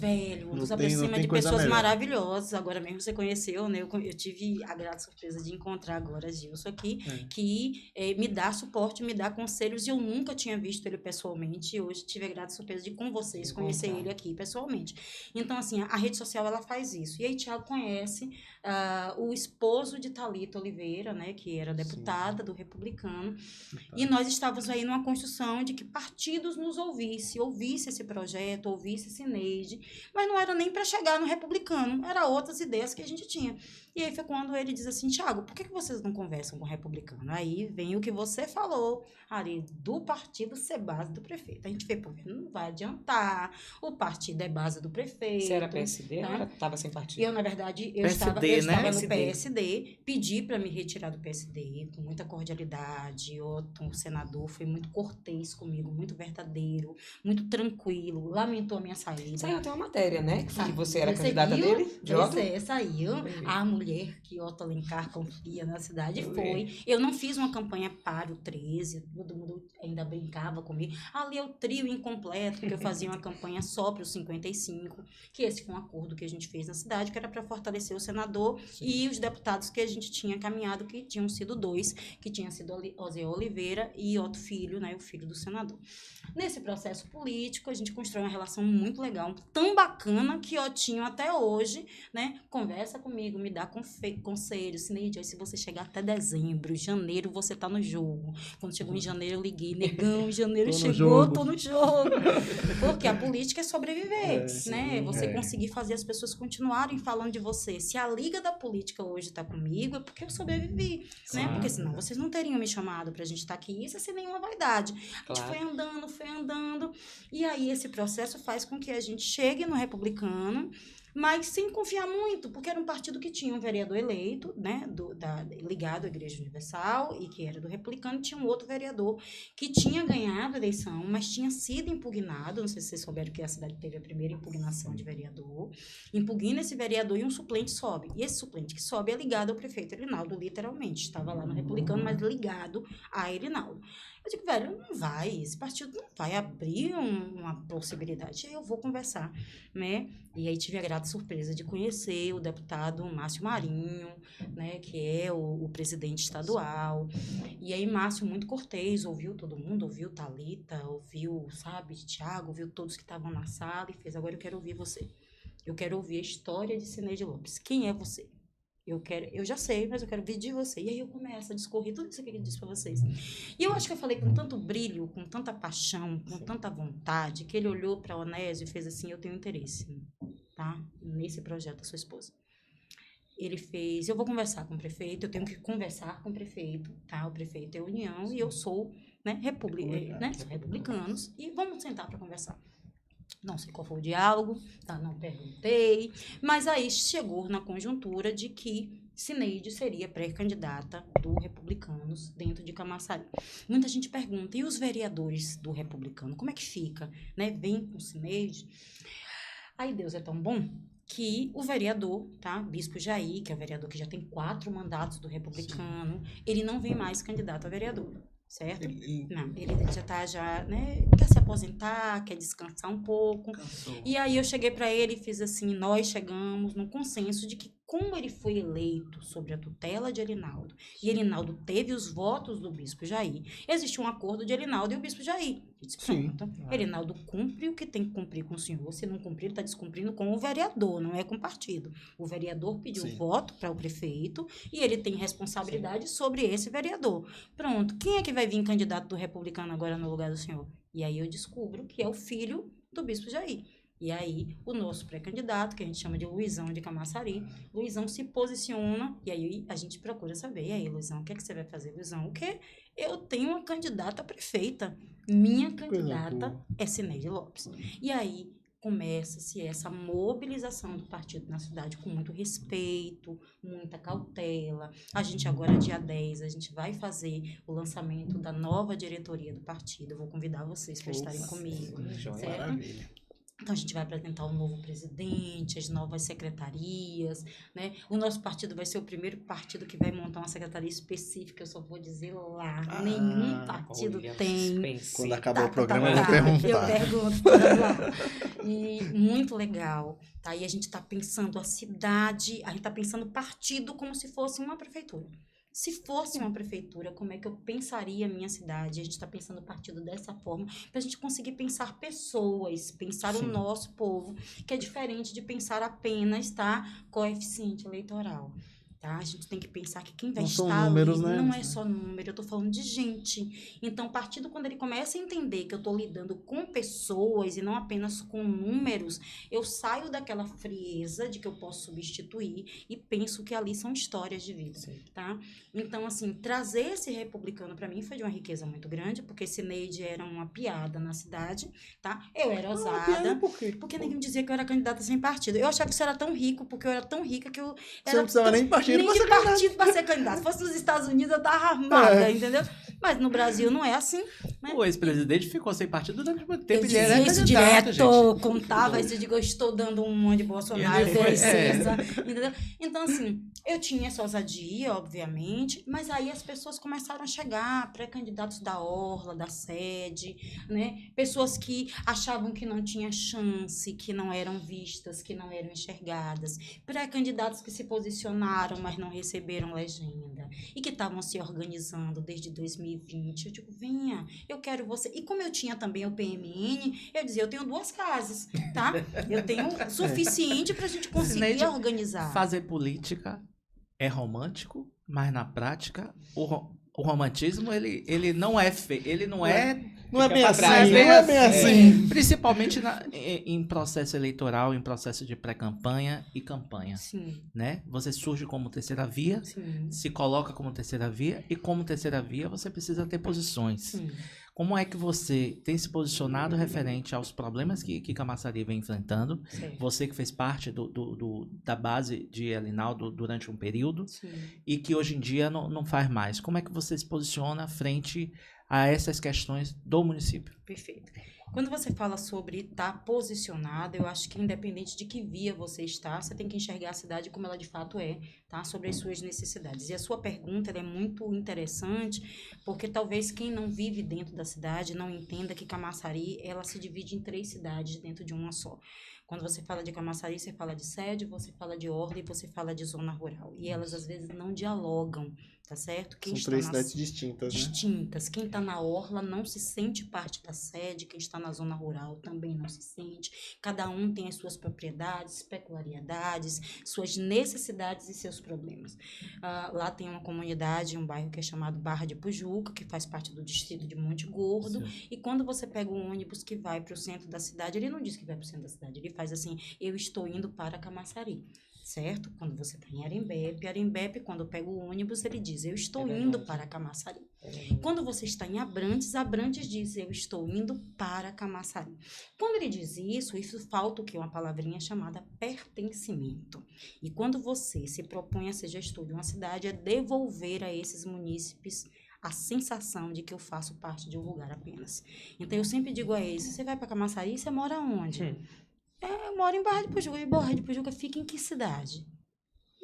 Nos aproxima de pessoas maravilhosas. Agora mesmo você conheceu, né? Eu tive a grata surpresa de encontrar agora Gilson aqui, que me dá suporte, me dá conselhos, e eu nunca tinha visto ele pessoalmente, e hoje tive a grata surpresa de, com vocês, conhecer ele aqui pessoalmente. Então, assim, a rede social, ela faz isso. E aí, Tiago conhece o esposo de Thalita Oliveira, né, que era deputada do Republicano, e nós estávamos aí numa construção de que partidos nos ouvisse esse projeto, ouvisse Cineide, mas não era nem para chegar no Republicano, era outras ideias que a gente tinha. E aí foi quando ele diz assim, Tiago, por que vocês não conversam com o Republicano? Aí vem o que você falou, Ari, do partido ser base do prefeito. A gente fez, pô, não vai adiantar, o partido é base do prefeito. Você era PSD, tá? Ou estava sem partido? Eu, na verdade, eu estava no PSD, pedi para me retirar do PSD, com muita cordialidade. O senador foi muito cortês comigo, muito verdadeiro, muito tranquilo, lamentou a minha saída. Saiu até uma matéria, né? Que você era candidata dele, de Otto? Saiu. A mulher que Otto Alencar confia na cidade foi. Eu não fiz uma campanha para o 13, todo mundo ainda brincava comigo. Ali é o trio incompleto, que eu fazia uma campanha só para os 55, que esse foi um acordo que a gente fez na cidade, que era para fortalecer o senador e os deputados que a gente tinha caminhado, que tinham sido 2, que tinha sido Osiel Oliveira e Otto Filho, né, o filho do senador. Nesse processo político, a gente constrói uma relação muito legal, tão bacana, que Otinho até hoje, né, conversa comigo, me dá conselhos, Cineide, se você chegar até dezembro, janeiro, você tá no jogo. Quando chegou em janeiro, eu liguei, negão, janeiro chegou, tô no jogo. Porque a política é sobreviver, né? Você conseguir fazer as pessoas continuarem falando de você. Se a liga da política hoje tá comigo, é porque eu sobrevivi, né? Porque senão vocês não teriam me chamado pra gente estar aqui. Isso é sem nenhuma vaidade. A gente foi andando, e aí esse processo faz com que a gente chegue no Republicano, mas sem confiar muito, porque era um partido que tinha um vereador eleito, né, ligado à Igreja Universal, e que era do Republicano, tinha um outro vereador que tinha ganhado a eleição, mas tinha sido impugnado, não sei se vocês souberam que a cidade teve a primeira impugnação de vereador, impugna esse vereador e um suplente sobe, e esse suplente que sobe é ligado ao prefeito Erinaldo, literalmente, estava lá no Republicano, mas ligado a Erinaldo. Eu digo, velho, não vai, esse partido não vai abrir uma possibilidade. Aí eu vou conversar, né? E aí tive a grata surpresa de conhecer o deputado Márcio Marinho, né? Que é o presidente estadual. E aí Márcio, muito cortês, ouviu todo mundo, ouviu Thalita, ouviu, sabe, Thiago, ouviu todos que estavam na sala e fez, agora eu quero ouvir você. Eu quero ouvir a história de Cineide Lopes. Quem é você? Eu já sei, mas eu quero ver de você. E aí eu começo a discorrer tudo isso que ele disse para vocês. E eu acho que eu falei com tanto brilho, com tanta paixão, com tanta vontade, que ele olhou para a Onésio e fez assim, eu tenho interesse, tá? Nesse projeto da sua esposa. Ele fez, eu vou conversar com o prefeito, eu tenho que conversar com o prefeito, tá? O prefeito é União e eu sou, né, republicanos, e vamos sentar para conversar. Não sei qual foi o diálogo, tá? Não perguntei, mas aí chegou na conjuntura de que Cineide seria pré-candidata do Republicanos dentro de Camaçari. Muita gente pergunta, e os vereadores do Republicano, como é que fica? Né? Vem com Cineide? Aí Deus é tão bom que o vereador, tá? Bispo Jair, que é o vereador que já tem 4 mandatos do Republicano, ele não vem mais candidato a vereador. Certo? Não, ele já, né, quer se aposentar, quer descansar um pouco. Cansou. E aí eu cheguei para ele e fiz assim, nós chegamos num consenso de que como ele foi eleito sobre a tutela de Erinaldo, e Erinaldo teve os votos do Bispo Jair, existe um acordo de Erinaldo e o Bispo Jair. Disse, pronto, Erinaldo cumpre o que tem que cumprir com o senhor, se não cumprir, ele está descumprindo com o vereador, não é com o partido. O vereador pediu voto para o prefeito e ele tem responsabilidade sobre esse vereador. Pronto, quem é que vai vir candidato do Republicano agora no lugar do senhor? E aí eu descubro que é o filho do Bispo Jair. E aí, o nosso pré-candidato, que a gente chama de Luizão de Camaçari, Luizão se posiciona, e aí a gente procura saber, e aí, Luizão, o que é que você vai fazer, Luizão? O quê? Eu tenho uma candidata a prefeita, minha candidata é Cineide Lopes. E aí, começa-se essa mobilização do partido na cidade com muito respeito, muita cautela. A gente agora, dia 10, a gente vai fazer o lançamento da nova diretoria do partido. Eu vou convidar vocês para estarem comigo, certo? Maravilha. Então, a gente vai apresentar o novo presidente, as novas secretarias, né? O nosso partido vai ser o primeiro partido que vai montar uma secretaria específica, eu só vou dizer lá. Nenhum partido tem. Quando acabar o programa, eu vou perguntar. Eu pergunto lá. E muito legal. Tá? E a gente está pensando a cidade, a gente está pensando o partido como se fosse uma prefeitura. Se fosse uma prefeitura, como é que eu pensaria a minha cidade? A gente está pensando o partido dessa forma, para a gente conseguir pensar pessoas, pensar o nosso povo, que é diferente de pensar apenas, tá, coeficiente eleitoral. Tá? A gente tem que pensar que quem vai estar números, ali né? não é só número, eu estou falando de gente. Então, o partido, quando ele começa a entender que eu estou lidando com pessoas e não apenas com números, eu saio daquela frieza de que eu posso substituir e penso que ali são histórias de vida. Tá? Então, assim, trazer esse republicano para mim foi de uma riqueza muito grande, porque Cineide era uma piada na cidade, tá? Eu era ousada. Por quê? Porque ninguém dizia que eu era candidata sem partido. Eu achava que você era tão rico, porque eu era tão rica que eu Você não precisava nem de partido. Nem de partido para ser candidato. Se fosse nos Estados Unidos, eu tava armada, entendeu? Mas no Brasil não é assim. Né? O ex-presidente ficou sem partido durante muito tempo. Eu dizia isso direto, contava isso, digo, eu estou dando um monte de Bolsonaro, entendeu? Então, assim, eu tinha essa ousadia, obviamente, mas aí as pessoas começaram a chegar, pré-candidatos da Orla, da sede, né? Pessoas que achavam que não tinha chance, que não eram vistas, que não eram enxergadas, pré-candidatos que se posicionaram, mas não receberam legenda, e que estavam se organizando desde 2020. Eu digo, venha, eu quero você. E como eu tinha também o PMN, eu dizia, eu tenho 2 casas, tá? Eu tenio suficiente pra gente conseguir organizar. Fazer política é romântico, mas na prática, o romantismo, ele não é feio, ele não é... Não é bem assim, não é bem assim. Principalmente em processo eleitoral, em processo de pré-campanha e campanha. Sim. Né? Você surge como terceira via, se coloca como terceira via, e como terceira via você precisa ter posições. Sim. Como é que você tem se posicionado referente aos problemas que Camaçari vem enfrentando? Certo. Você que fez parte da base de Elinaldo durante um período. Sim. E que hoje em dia não faz mais. Como é que você se posiciona frente a essas questões do município? Perfeito. Quando você fala sobre estar posicionado, eu acho que independente de que via você está, você tem que enxergar a cidade como ela de fato é, tá? Sobre as suas necessidades. E a sua pergunta ela é muito interessante, porque talvez quem não vive dentro da cidade não entenda que Camaçari, ela se divide em 3 cidades dentro de uma só. Quando você fala de Camaçari, você fala de sede, você fala de orla e você fala de zona rural. E elas, às vezes, não dialogam, tá certo? São 3 cidades distintas, né? Distintas. Quem está na orla não se sente parte da sede, quem está na zona rural também não se sente. Cada um tem as suas propriedades, peculiaridades, suas necessidades e seus problemas. Lá tem uma comunidade, um bairro que é chamado Barra de Pujuca, que faz parte do distrito de Monte Gordo. Sim. E quando você pega um ônibus que vai para o centro da cidade, ele não diz que vai para o centro da cidade, ele faz assim, eu estou indo para Camaçari. Certo? Quando você está em Arembepe, quando eu pego o ônibus, ele diz, eu estou indo para Camaçari. Quando você está em Abrantes diz, eu estou indo para Camaçari. Quando ele diz isso falta o quê? Uma palavrinha chamada pertencimento. E quando você se propõe a ser gestor de uma cidade, é devolver a esses munícipes a sensação de que eu faço parte de um lugar apenas. Então, eu sempre digo a eles, você vai para Camaçari, você mora onde? Eu moro em Barra de Pujuca. E Barra de Pujuca fica em que cidade?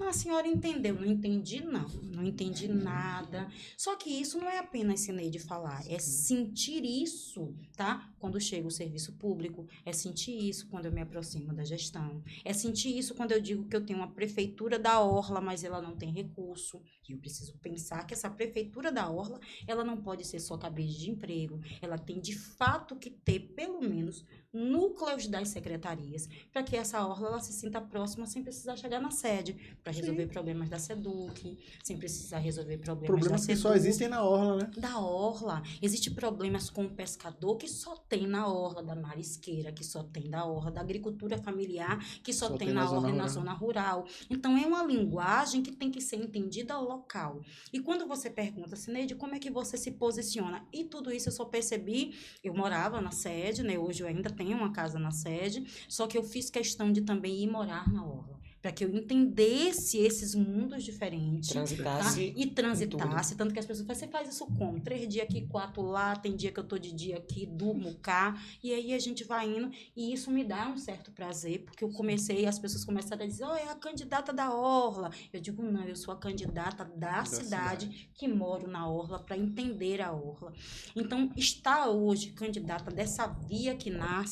A senhora entendeu? Não entendi, não entendi nada. Só que isso não é apenas Cineide falar, é sentir isso, tá? Quando chega o serviço público, é sentir isso quando eu me aproximo da gestão, é sentir isso quando eu digo que eu tenho uma prefeitura da orla, mas ela não tem recurso, e eu preciso pensar que essa prefeitura da orla, ela não pode ser só cabide de emprego, ela tem de fato que ter, pelo menos, núcleos das secretarias, para que essa orla ela se sinta próxima sem precisar chegar na sede, para resolver problemas da SEDUC, sem precisar resolver problemas da SEDUC. Que só existem na orla, né? Da orla. Existem problemas com o pescador que só tem na orla, da marisqueira que só tem da orla, da agricultura familiar que só tem na orla e na zona rural. Então, é uma linguagem que tem que ser entendida ao local. E quando você pergunta, Cineide, como é que você se posiciona? E tudo isso eu só percebi, eu morava na sede, né? Hoje eu ainda tenho uma casa na sede, só que eu fiz questão de também ir morar na orla, para que eu entendesse esses mundos diferentes. Transitasse. Tá? E transitasse. Tanto que as pessoas falam, você faz isso como? 3 dias aqui, 4 lá, tem dia que eu tô de dia aqui, durmo cá, e aí a gente vai indo, e isso me dá um certo prazer, porque eu comecei, as pessoas começaram a dizer, é a candidata da orla. Eu digo, não, eu sou a candidata da cidade que moro na orla, para entender a orla. Então, estar hoje candidata dessa via que nasce,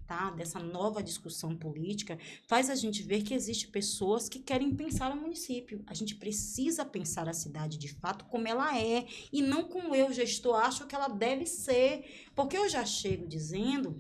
tá? Dessa nova discussão política, faz a gente ver que existem pessoas que querem pensar o município. A gente precisa pensar a cidade de fato como ela é, e não como eu, gestor, acho que ela deve ser. Porque eu já chego dizendo,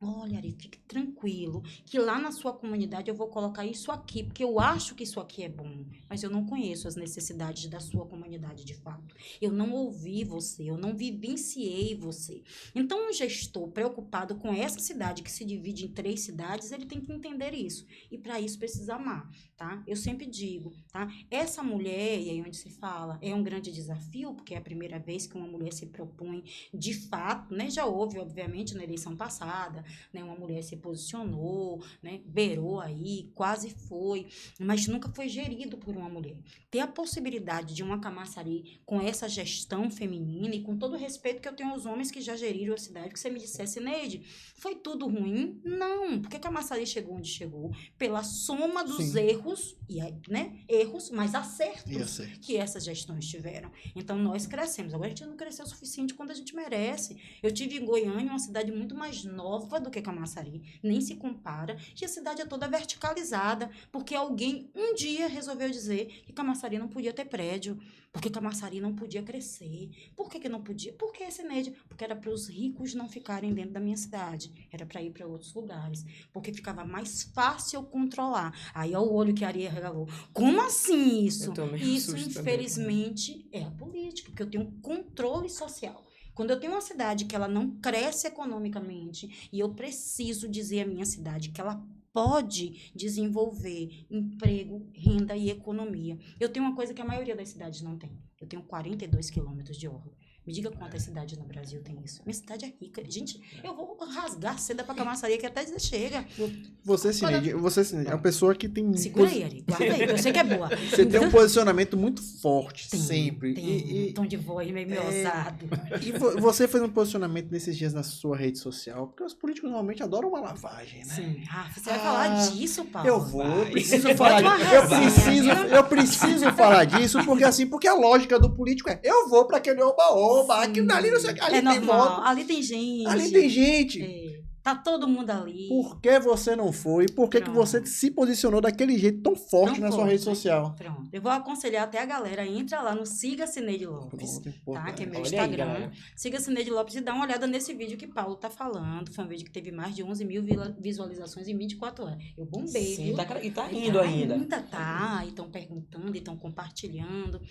olha, Ari, fique tranquilo, que lá na sua comunidade eu vou colocar isso aqui, porque eu acho que isso aqui é bom, mas eu não conheço as necessidades da sua comunidade de fato. Eu não ouvi você, eu não vivenciei você. Então, um gestor preocupado com essa cidade, que se divide em 3 cidades, ele tem que entender isso. E para isso precisa amar, tá? Eu sempre digo, tá? Essa mulher, e aí onde se fala, é um grande desafio, porque é a primeira vez que uma mulher se propõe de fato, né? Já houve, obviamente, na eleição passada, né, uma mulher se posicionou, né, beirou aí, quase foi, mas nunca foi gerido por uma mulher. Ter a possibilidade de uma Camaçari com essa gestão feminina e com todo o respeito que eu tenho aos homens que já geriram a cidade, que você me dissesse, Neide, foi tudo ruim? Não, porque Camaçari chegou onde chegou pela soma dos erros, e aí, né, erros, mas acertos que essas gestões tiveram. Então, nós crescemos. Agora, a gente não cresceu o suficiente quando a gente merece. Eu tive em Goiânia, uma cidade muito mais nova do que Camaçari, nem se compara, e a cidade é toda verticalizada, porque alguém um dia resolveu dizer que Camaçari não podia ter prédio, porque Camaçari não podia crescer. Por que não podia? Porque Cineide, porque era para os ricos não ficarem dentro da minha cidade, era para ir para outros lugares, porque ficava mais fácil controlar. Aí, ó, o olho que a Aria regalou. Como assim isso? Isso, infelizmente, é a política, porque eu tenho controle social. Quando eu tenho uma cidade que ela não cresce economicamente e eu preciso dizer à minha cidade que ela pode desenvolver emprego, renda e economia. Eu tenho uma coisa que a maioria das cidades não tem. Eu tenho 42 quilômetros de orla. Me diga quantas cidades no Brasil tem isso. Minha cidade é rica. Gente, eu vou rasgar seda pra camaçaria que até dizer chega. Você, Cineide, é uma pessoa que tem... Segura aí, Ari. Guarda aí, eu sei que é boa. Você tem um posicionamento muito forte, sempre. Tem um tom de voz meio ousado. E você fez um posicionamento nesses dias na sua rede social, porque os políticos normalmente adoram uma lavagem, né? Sim. Você vai falar disso, Paulo? Eu preciso falar disso. Eu preciso falar disso, porque a lógica do político é, eu vou pra aquele oba-oba, aquilo dali não sei o que, ali tem voto. Ali tem gente. Ali tem gente. Tá todo mundo ali. Por que você não foi? Por que você se posicionou daquele jeito tão forte na sua rede social? Pronto. Eu vou aconselhar até a galera, entra lá no Siga Cineide Lopes, tá? Que é meu Instagram. Siga Cineide Lopes e dá uma olhada nesse vídeo que Paulo tá falando. Foi um vídeo que teve mais de 11 mil visualizações em 24 horas. Eu bombei, Sim, viu? e tá indo ainda. Ainda tá, e estão perguntando, e estão compartilhando.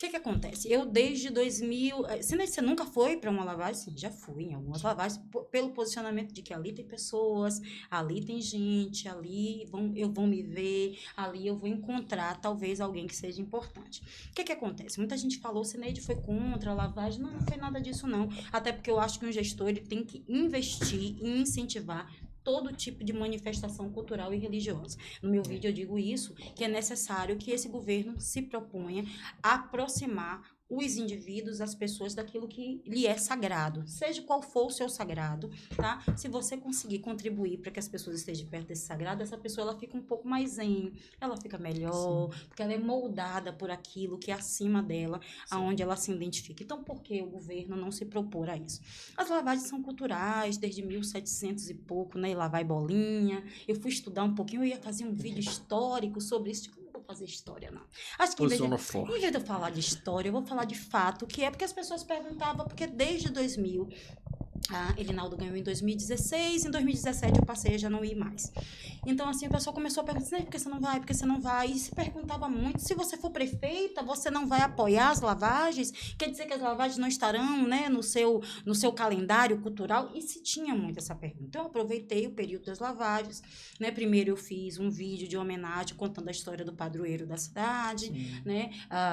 O que acontece? Eu, desde 2000... Você nunca foi para uma lavagem? Sim, já fui em algumas lavagens, pelo posicionamento de que ali tem pessoas, ali tem gente, ali vão me ver, ali eu vou encontrar, talvez, alguém que seja importante. O que acontece? Muita gente falou, Cineide foi contra a lavagem. Não foi nada disso, não. Até porque eu acho que um gestor ele tem que investir e incentivar todo tipo de manifestação cultural e religiosa. No meu vídeo eu digo isso, que é necessário que esse governo se proponha a aproximar os indivíduos, as pessoas, daquilo que lhe é sagrado, seja qual for o seu sagrado, tá? Se você conseguir contribuir para que as pessoas estejam perto desse sagrado, essa pessoa ela fica um pouco mais zen, ela fica melhor, porque ela é moldada por aquilo que é acima dela, aonde ela se identifica. Então, por que o governo não se propor a isso? As lavagens são culturais, desde 1700 e pouco, né? E lá vai bolinha. Eu fui estudar um pouquinho, eu ia fazer um vídeo histórico sobre isso. Fazer história, não. Acho que em vez de eu falar de história, eu vou falar de fato, que é porque as pessoas perguntavam, porque desde 2000, Elinaldo ganhou em 2016, em 2017 eu passei a já não ir mais. Então, assim, a pessoa começou a perguntar, por que você não vai? Por que você não vai? E se perguntava muito, se você for prefeita, você não vai apoiar as lavagens? Quer dizer que as lavagens não estarão, né, no seu calendário cultural? E se tinha muito essa pergunta. Então, eu aproveitei o período das lavagens, né? Primeiro eu fiz um vídeo de homenagem contando a história do padroeiro da cidade, né?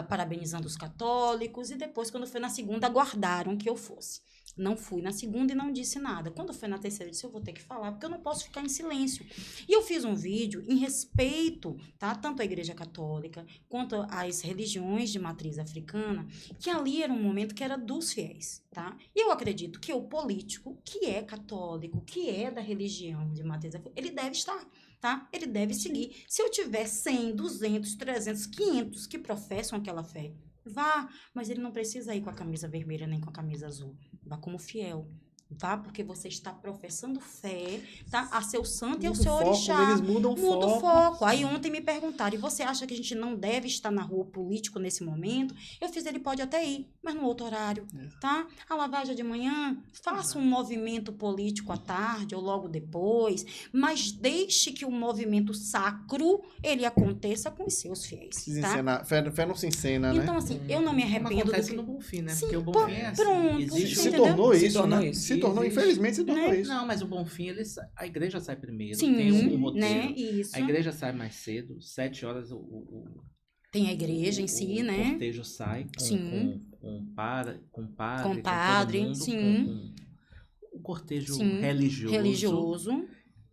Parabenizando os católicos, e depois, quando foi na segunda, aguardaram que eu fosse. Não fui na segunda e não disse nada. Quando foi na terceira, eu disse, eu vou ter que falar, porque eu não posso ficar em silêncio. E eu fiz um vídeo em respeito, tá? Tanto à Igreja Católica, quanto às religiões de matriz africana, que ali era um momento que era dos fiéis, tá? E eu acredito que o político, que é católico, que é da religião de matriz africana, ele deve estar, tá? Ele deve seguir. Se eu tiver 100, 200, 300, 500 que professam aquela fé, vá, mas ele não precisa ir com a camisa vermelha nem com a camisa azul. Vá como fiel. Vá porque você está professando fé, tá? A seu santo e ao seu orixá. Eles mudam o foco. Aí ontem me perguntaram, e você acha que a gente não deve estar na rua político nesse momento? Eu fiz, ele pode até ir, mas no outro horário, tá? A lavagem de manhã, faça um movimento político à tarde ou logo depois, mas deixe que o movimento sacro, ele aconteça com os seus fiéis, tá? Fé não se encena, né? Então, assim, eu não me arrependo acontece do que... no Bonfim, né? Sim, porque o Bonfim é assim. Pronto. Existe Se um... tornou isso, Infelizmente se tornou isso. Não, mas o Bonfim, a igreja sai primeiro. Sim, tem um roteiro. né? Isso. A igreja sai mais cedo, 7 horas tem a igreja em si, né? O cortejo sai com padre, todo mundo, sim. Com o cortejo sim. religioso.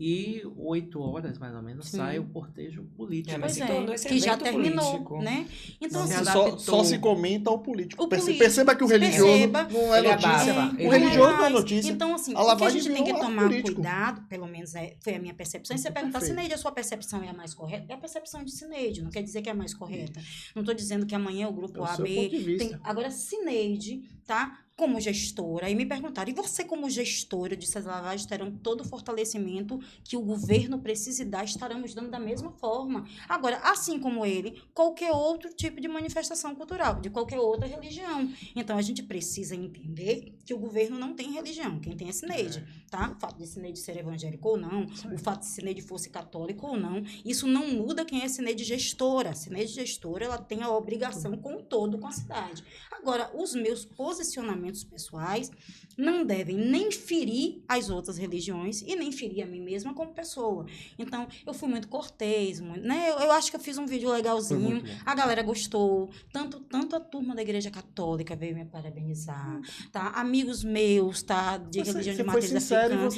E 8 horas, mais ou menos, sim. sai o cortejo político. Pois que já terminou, político. Né? Então, assim, só se comenta o político. político. Perceba que o religioso não é notícia. O religioso não é notícia. Então, assim, o que a gente tem que tomar cuidado, pelo menos foi a minha percepção, e você perguntar, Cineide, a sua percepção é a mais correta? É a percepção de Cineide, não quer dizer que é a mais correta. Não estou dizendo que amanhã o grupo A, B... Agora, Cineide, tá? Como gestora, e me perguntaram, e você como gestora, eu disse, as lavagens terão todo o fortalecimento que o governo precisa dar, estaremos dando da mesma forma. Agora, assim como ele, qualquer outro tipo de manifestação cultural, de qualquer outra religião. Então, a gente precisa entender que o governo não tem religião, quem tem é Cineide, tá? O fato de Cineide ser evangélico ou não, o fato de Cineide fosse católico ou não, isso não muda quem é Cineide gestora. Cineide gestora, ela tem a obrigação com todo, com a cidade. Agora, os meus posicionamentos muitos pessoais, não devem nem ferir as outras religiões e nem ferir a mim mesma como pessoa. Então, eu fui muito cortês, né? Eu acho que eu fiz um vídeo legalzinho, a galera gostou, tanto a turma da Igreja Católica veio me parabenizar, tá? Amigos meus, tá? De religião de matriz africana.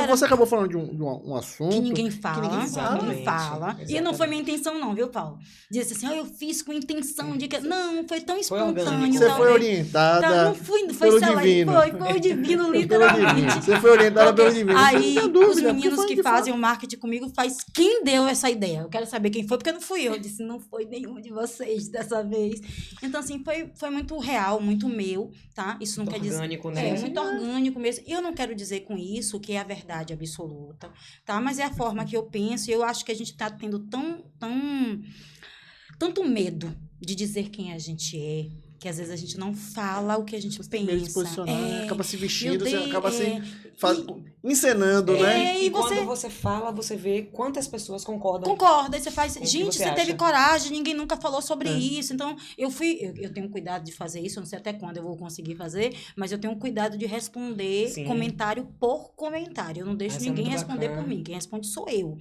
Você acabou falando de um assunto que ninguém fala, ninguém fala. E não foi minha intenção não, viu, Paulo? Disse assim, eu fiz com intenção de que... Não, foi tão espontâneo. Você foi orientada não fui, pelo divino. Foi o divino, literalmente. Você foi orientada pelo divino. Aí, os meninos que fazem o marketing comigo, quem deu essa ideia? Eu quero saber quem foi, porque não fui eu. Eu disse, não foi nenhum de vocês dessa vez. Então, assim, foi muito real, muito meu, tá? Isso não quer dizer... Orgânico, né? É, muito orgânico mesmo. E eu não quero dizer com isso que é a verdade absoluta, tá? Mas é a forma que eu penso, e eu acho que a gente tá tendo tanto medo de dizer quem a gente é, que às vezes a gente não fala o que a gente pensa. Se posicionar, acaba se vestindo, você acaba se encenando, né? E quando você fala, você vê quantas pessoas concordam. Concorda, aí você faz, gente, você teve acha? coragem, ninguém nunca falou sobre isso. Então, eu tenho cuidado de fazer isso, eu não sei até quando eu vou conseguir fazer, mas eu tenho cuidado de responder comentário por comentário. Eu não deixo ninguém responder por mim, quem responde sou eu.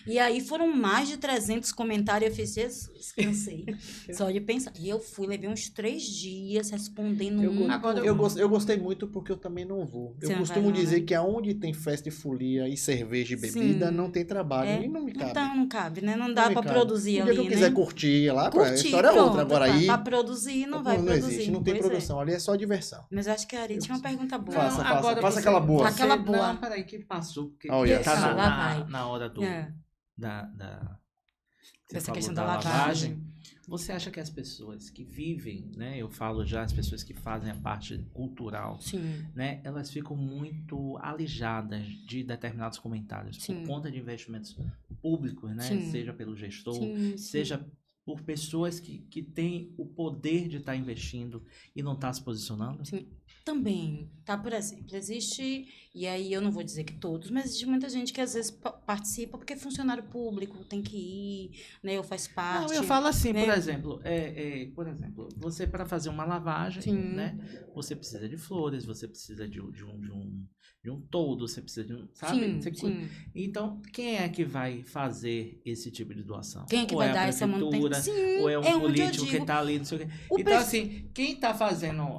E aí foram mais de 300 comentários, eu fiz, Jesus, cansei, só de pensar. E eu levei uns 3 dias respondendo Eu gostei muito porque eu também não vou. Eu costumo dizer que aonde tem festa e folia e cerveja e bebida, não tem trabalho. E não me cabe. Então, não cabe, né? Não dá pra produzir ali, Se eu quiser curtir lá, a história é outra. Agora aí... Pra produzir, não vai produzir. Existe, não tem produção. Ali é só diversão. Mas eu acho que a Ari tinha uma pergunta boa. Faça aquela boa. Aquela boa. Não, peraí, que passou. Porque tá na hora dessa questão da lavagem. Você acha que as pessoas que vivem, né? Eu falo já, as pessoas que fazem a parte cultural, né? Elas ficam muito alijadas de determinados comentários por conta de investimentos públicos, né? Seja pelo gestor, seja por pessoas que têm o poder de estar investindo e não estar se posicionando? Sim. Também, tá? Por exemplo, existe, e aí eu não vou dizer que todos, mas existe muita gente que às vezes participa porque é funcionário público, tem que ir, né, ou faz parte. Não, eu falo assim, né? Por exemplo, você para fazer uma lavagem, né, você precisa de flores, você precisa de um toldo, você precisa de um, sabe? Então, quem é que vai fazer esse tipo de doação? Quem é que vai dar essa manutenção? Ou é um político que está ali, não sei o quê. Então, assim, quem está fazendo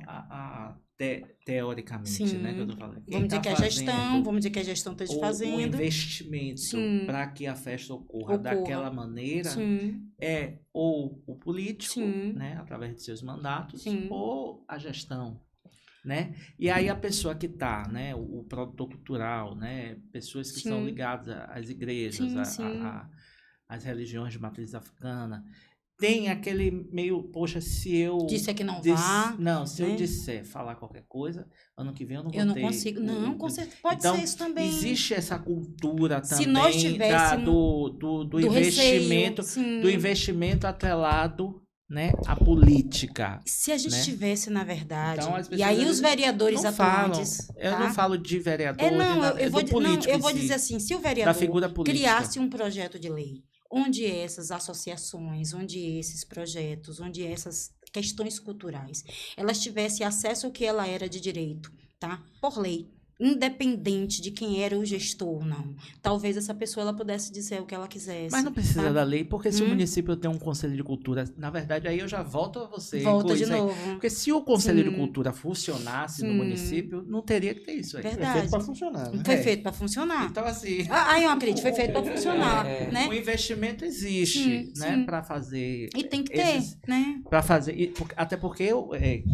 teoricamente, né, que eu tô falando. Vamos dizer que a gestão esteja fazendo. O investimento para que a festa ocorra daquela maneira é ou o político, né, através de seus mandatos, ou a gestão, né? E aí a pessoa que está, né, o produtor cultural, né, pessoas que são ligadas às igrejas, às religiões de matriz africana, tem aquele meio, poxa, se eu... Disser que não vá. Não, se eu disser, falar qualquer coisa, ano que vem eu não vou ter... Eu não consigo. Não, com certeza. Pode ser isso também. Existe essa cultura também se nós tivéssemos do investimento, do investimento atrelado, né, à política. Se a gente tivesse, na verdade... Então, e aí os vereadores atuantes... Eu não falo de vereador, eu vou dizer assim, se o vereador criasse um projeto de lei onde essas associações, onde esses projetos, onde essas questões culturais, elas tivessem acesso ao que ela era de direito, tá? Por lei. Independente de quem era o gestor ou não. Talvez essa pessoa ela pudesse dizer o que ela quisesse. Mas não precisa da lei, porque se o município tem um conselho de cultura, na verdade, aí eu já volto a você. Volta de novo. Porque se o conselho de cultura funcionasse no município, não teria que ter isso aí. Verdade. Foi feito para funcionar, né? Foi feito para funcionar. Então, assim... Aí eu acredito, foi feito para funcionar, né? O investimento existe, né? Para fazer... E tem que ter, né? Para fazer... Até porque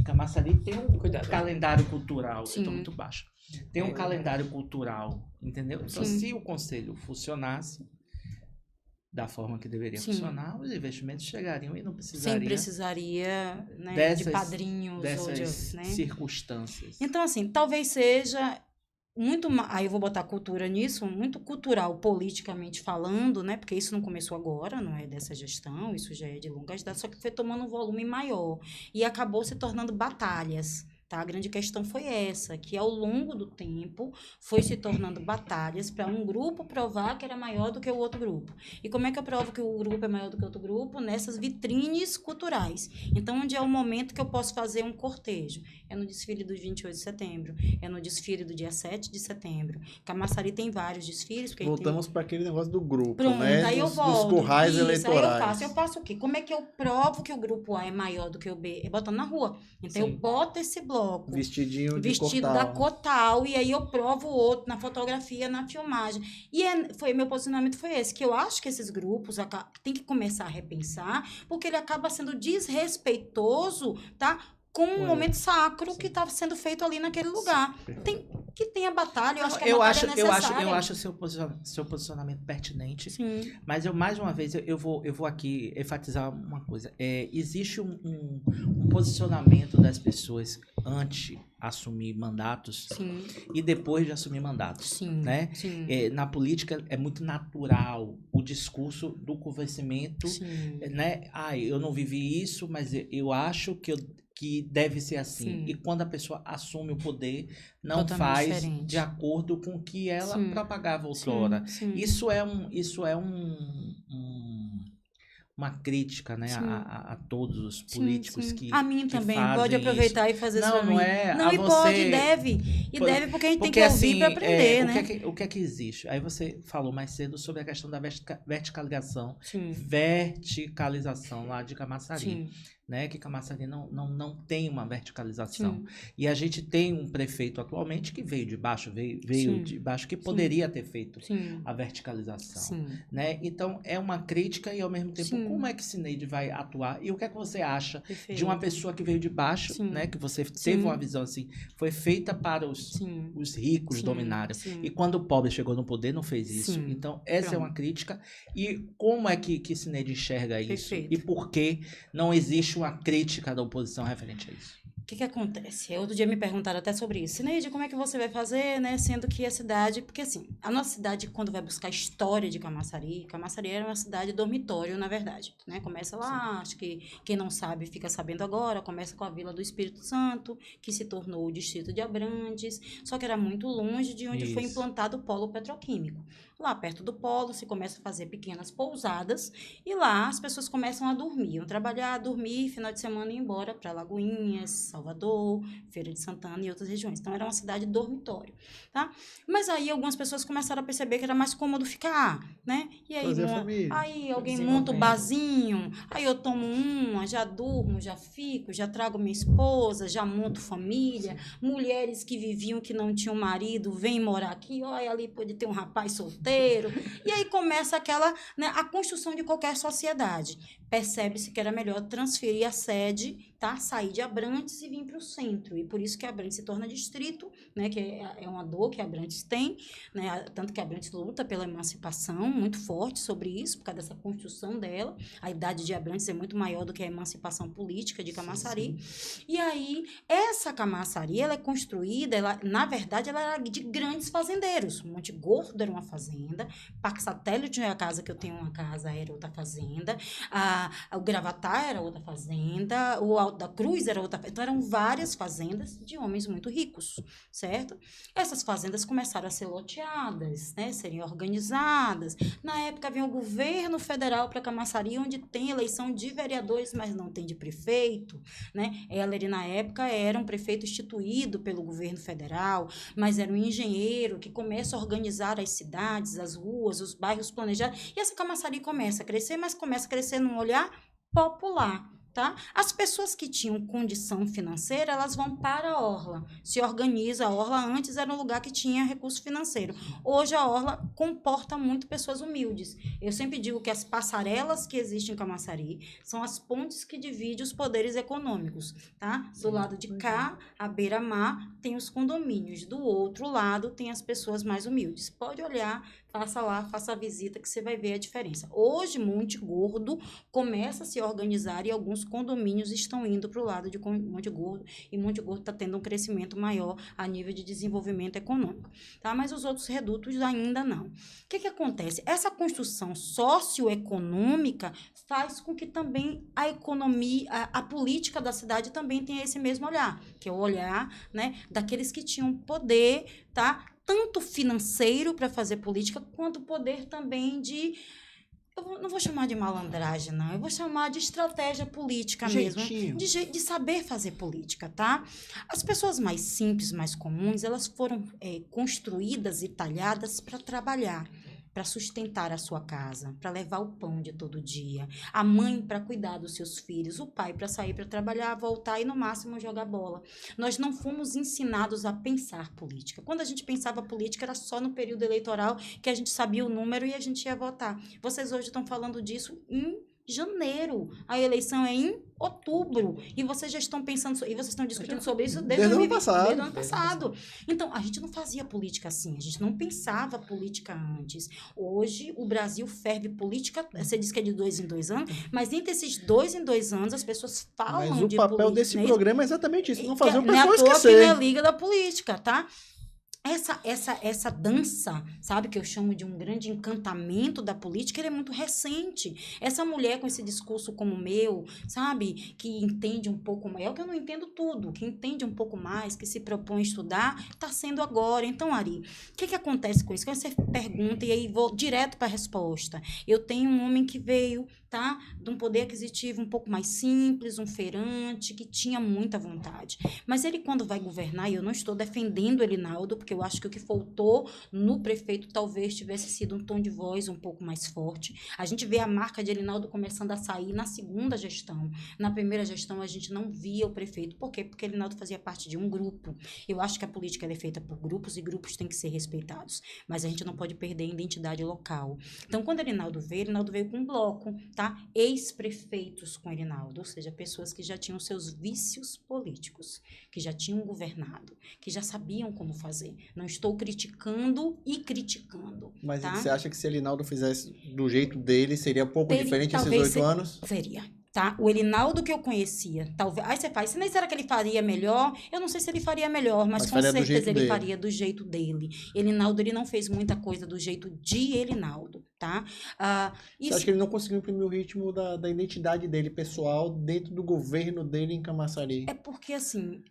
Camaçari tem um calendário cultural. Eu estou muito baixo. Tem um calendário cultural, entendeu? Então, se o conselho funcionasse da forma que deveria funcionar, os investimentos chegariam e não precisariam... Sem precisaria, né, de padrinhos dessas ou de circunstâncias. Então, assim, talvez seja muito... Aí eu vou botar cultura nisso, muito cultural, politicamente falando, né? Porque isso não começou agora, não é dessa gestão, isso já é de longas datas, só que foi tomando um volume maior. E acabou se tornando batalhas, tá? A grande questão foi essa, que ao longo do tempo foi se tornando batalhas para um grupo provar que era maior do que o outro grupo. E como é que eu provo que o grupo é maior do que o outro grupo? Nessas vitrines culturais. Então, onde é o momento que eu posso fazer um cortejo? É no desfile do 28 de setembro, é no desfile do dia 7 de setembro. Camaçari tem vários desfiles. Voltamos para aquele negócio do grupo, pronto, né? Aí eu dos volto. currais Isso, eleitorais. Aí eu faço o quê? Como é que eu provo que o grupo A é maior do que o B? É botando na rua. Então, Sim. eu boto esse bloco. Vestido Vestido da Cotal, e aí eu provo o outro na fotografia, na filmagem. E meu posicionamento foi esse, que eu acho que esses grupos tem que começar a repensar, porque ele acaba sendo desrespeitoso, tá? Com um momento sacro que estava sendo feito ali naquele lugar. Tem a batalha, eu acho que a batalha é necessária. Eu acho seu posicionamento pertinente. Sim. Mas mais uma vez, eu vou aqui enfatizar uma coisa. Existe um posicionamento das pessoas antes assumir mandatos. Sim. E depois de assumir mandatos. Sim. Né? Sim. Na política é muito natural o discurso do convencimento. Sim. Né? Eu não vivi isso, mas eu acho que deve ser assim. Sim. E quando a pessoa assume o poder, não Totalmente faz diferente. de acordo com o que ela Sim. propagava outrora. Sim. Isso é uma crítica, né, a todos os políticos que a mim que também, fazem pode aproveitar isso. e fazer isso Não, pra mim. não é. Não, e você... pode, e deve. E deve porque a gente tem que ouvir para aprender, né? O que é que existe? Aí você falou mais cedo sobre a questão da verticalização. Sim. Verticalização lá de Camaçari. Sim. Né, que Camaçari não tem uma verticalização. Sim. E a gente tem um prefeito atualmente que veio de baixo, veio de baixo, que poderia ter feito a verticalização. Sim. Né? Então, é uma crítica e, ao mesmo tempo, como é que Cineide vai atuar? E o que é que você acha de uma pessoa que veio de baixo, né, que você teve uma visão assim, foi feita para os ricos dominarem. E quando o pobre chegou no poder, não fez isso. Então, essa é uma crítica. E como é que Cineide enxerga isso? Perfeito. E por que não existe uma crítica da oposição referente a isso? O que acontece? Outro dia me perguntaram até sobre isso. Cineide, como é que você vai fazer, né? Sendo que a cidade... Porque, assim, a nossa cidade, quando vai buscar a história de Camaçari era uma cidade dormitório, na verdade, né? Começa lá, acho que quem não sabe fica sabendo agora, começa com a Vila do Espírito Santo, que se tornou o distrito de Abrantes, só que era muito longe de onde foi implantado o polo petroquímico. Lá perto do polo se começa a fazer pequenas pousadas e lá as pessoas começam a dormir, iam trabalhar, dormir, final de semana ir embora para Lagoinhas, Salvador, Feira de Santana e outras regiões. Então era uma cidade dormitório, tá? Mas aí algumas pessoas começaram a perceber que era mais cômodo ficar, né? E aí alguém monta um barzinho, aí eu tomo uma, já durmo, já fico, já trago minha esposa, já monto família. Mulheres que viviam que não tinham marido, vêm morar aqui, olha, ali pode ter um rapaz solteiro. E aí começa aquela, né, a construção de qualquer sociedade. Percebe-se que era melhor transferir a sede, tá? Sair de Abrantes e vir para o centro. E por isso que Abrantes se torna distrito, né? Que é uma dor que Abrantes tem, né? Tanto que Abrantes luta pela emancipação, muito forte sobre isso, por causa dessa construção dela. A idade de Abrantes é muito maior do que a emancipação política de Camaçari. E aí, essa Camaçari, ela é construída, na verdade, ela era de grandes fazendeiros. Monte Gordo era uma fazenda, Parque Satélite é a casa que eu tenho, uma casa, era outra fazenda, o Gravatá era outra fazenda, o Alto da Cruz era outra. Então, eram várias fazendas de homens muito ricos, certo? Essas fazendas começaram a ser loteadas, né? Serem organizadas. Na época, havia o governo federal para Camaçari, onde tem eleição de vereadores, mas não tem de prefeito, né? Ela, na época, era um prefeito instituído pelo governo federal, mas era um engenheiro que começa a organizar as cidades, as ruas, os bairros planejados. E essa Camaçari começa a crescer, mas começa a crescer num olhar popular. Tá? As pessoas que tinham condição financeira, elas vão para a orla, se organiza. A orla antes era um lugar que tinha recurso financeiro. Hoje a orla comporta muito pessoas humildes. Eu sempre digo que as passarelas que existem em Camaçari são as pontes que dividem os poderes econômicos. Tá? Do lado de cá, a beira-mar, tem os condomínios. Do outro lado, tem as pessoas mais humildes. Pode olhar Passa lá, faça a visita que você vai ver a diferença. Hoje, Monte Gordo começa a se organizar e alguns condomínios estão indo para o lado de Monte Gordo e Monte Gordo está tendo um crescimento maior a nível de desenvolvimento econômico, tá? Mas os outros redutos ainda não. O que acontece? Essa construção socioeconômica faz com que também a economia, a política da cidade também tenha esse mesmo olhar, que é o olhar, né, daqueles que tinham poder, tá? Tanto financeiro para fazer política, quanto poder também de... Eu não vou chamar de malandragem, não. Eu vou chamar de estratégia política mesmo. De saber fazer política, tá? As pessoas mais simples, mais comuns, elas foram construídas e talhadas para trabalhar, para sustentar a sua casa, para levar o pão de todo dia, a mãe para cuidar dos seus filhos, o pai para sair para trabalhar, voltar e no máximo jogar bola. Nós não fomos ensinados a pensar política. Quando a gente pensava política era só no período eleitoral que a gente sabia o número e a gente ia votar. Vocês hoje estão falando disso em janeiro. A eleição é em outubro. E vocês já estão pensando, e vocês estão discutindo sobre isso desde o ano passado. Então, a gente não fazia política assim, a gente não pensava política antes. Hoje, o Brasil ferve política, você diz que é de 2 em 2 anos, mas entre esses 2 em 2 anos, as pessoas falam de política. Mas o papel desse programa é exatamente isso, não fazer o pessoal pessoal esquecer. Que não é liga da política, tá? Essa dança, sabe, que eu chamo de um grande encantamento da política, ele é muito recente. Essa mulher com esse discurso como o meu, sabe, que entende um pouco mais, é que eu não entendo tudo, que entende um pouco mais, que se propõe a estudar, está sendo agora. Então, Ari, o que acontece com isso? Quando você pergunta, e aí vou direto para a resposta. Eu tenho um homem que veio, tá, de um poder aquisitivo um pouco mais simples, um feirante, que tinha muita vontade. Mas ele, quando vai governar, e eu não estou defendendo o Elinaldo, porque eu acho que o que faltou no prefeito talvez tivesse sido um tom de voz um pouco mais forte. A gente vê a marca de Elinaldo começando a sair na segunda gestão. Na primeira gestão, a gente não via o prefeito. Por quê? Porque Elinaldo fazia parte de um grupo. Eu acho que a política é feita por grupos e grupos têm que ser respeitados. Mas a gente não pode perder a identidade local. Então, quando Elinaldo veio com um bloco, tá? Ex-prefeitos com Elinaldo, ou seja, pessoas que já tinham seus vícios políticos, que já tinham governado, que já sabiam como fazer. Não estou criticando e criticando. Mas tá? Você acha que se Elinaldo fizesse do jeito dele, seria um pouco diferente esses 8 anos? Seria. Tá? O Elinaldo que eu conhecia, talvez. Aí você faz, será que ele faria melhor? Eu não sei se ele faria melhor, mas com certeza ele faria do jeito dele. Elinaldo, ele não fez muita coisa do jeito de Elinaldo, tá? Você acha que ele não conseguiu imprimir o ritmo da identidade dele, pessoal, dentro do governo dele em Camaçari? É porque, assim,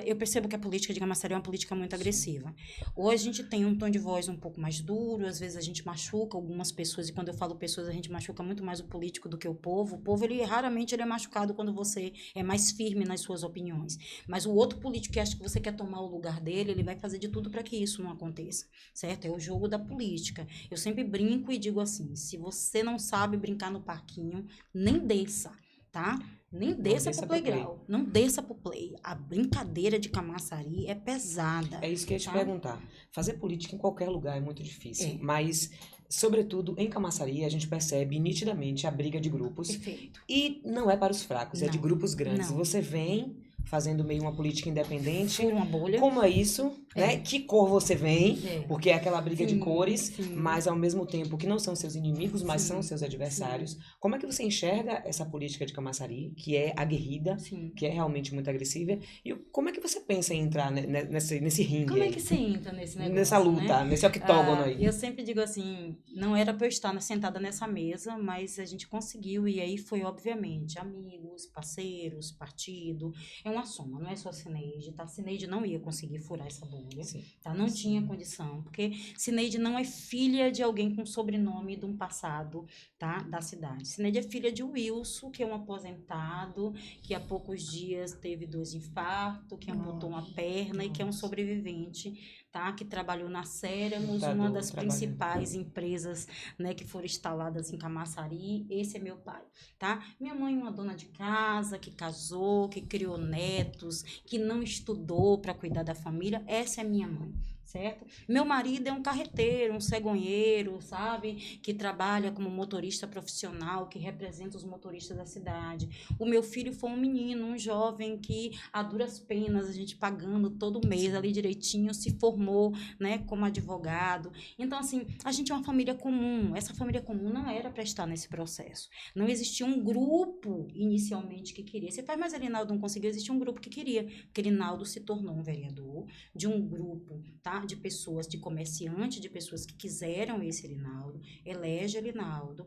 eu percebo que a política de Camaçari é uma política muito agressiva. Hoje a gente tem um tom de voz um pouco mais duro, às vezes a gente machuca algumas pessoas, e quando eu falo pessoas, a gente machuca muito mais o político do que o povo. O povo, ele raramente ele é machucado quando você é mais firme nas suas opiniões. Mas o outro político que acha que você quer tomar o lugar dele, ele vai fazer de tudo para que isso não aconteça, certo? É o jogo da política. Eu sempre brinco e digo assim, se você não sabe brincar no parquinho, nem desça, tá? Nem desça pro playground. Não desça pro play. A brincadeira de Camaçari é pesada. É isso que eu ia te perguntar. Fazer política em qualquer lugar é muito difícil. Mas, sobretudo, em Camaçari, a gente percebe nitidamente a briga de grupos. Perfeito. E não é para os fracos, é de grupos grandes. Você vem fazendo meio uma política independente. Por uma bolha. Como é isso, né? Que cor você vem, porque é aquela briga de cores, mas ao mesmo tempo que não são seus inimigos, mas são seus adversários. Como é que você enxerga essa política de Camaçari, que é aguerrida, que é realmente muito agressiva, e como é que você pensa em entrar nesse ringue? Como é que você entra nesse negócio, nessa luta, nesse octógono aí? Eu sempre digo assim, não era para eu estar sentada nessa mesa, mas a gente conseguiu, e aí foi, obviamente, amigos, parceiros, partido, é uma soma, não é só a Cineide, tá? A Cineide não ia conseguir furar essa bolha, tá? Não tinha condição, porque Cineide não é filha de alguém com sobrenome de um passado, tá? Da cidade. Cineide é filha de Wilson, que é um aposentado, que há poucos dias teve 2 infartos, que amputou uma perna e que é um sobrevivente, tá? Que trabalhou na Céramos, uma das principais empresas, né, que foram instaladas em Camaçari. Esse é meu pai, tá? Minha mãe é uma dona de casa, que casou, que criou netos, que não estudou para cuidar da família. Essa é minha mãe, certo? Meu marido é um carreteiro, um cegonheiro, sabe? Que trabalha como motorista profissional, que representa os motoristas da cidade. O meu filho foi um menino, um jovem que, a duras penas, a gente pagando todo mês ali direitinho, se formou, né, como advogado. Então, assim, a gente é uma família comum. Essa família comum não era para estar nesse processo. Não existia um grupo, inicialmente, que queria. Você faz, mas Elinaldo não conseguiu, existia um grupo que queria. Porque Elinaldo se tornou um vereador de um grupo, tá? De pessoas, de comerciantes, de pessoas que quiseram esse Elinaldo, elege Elinaldo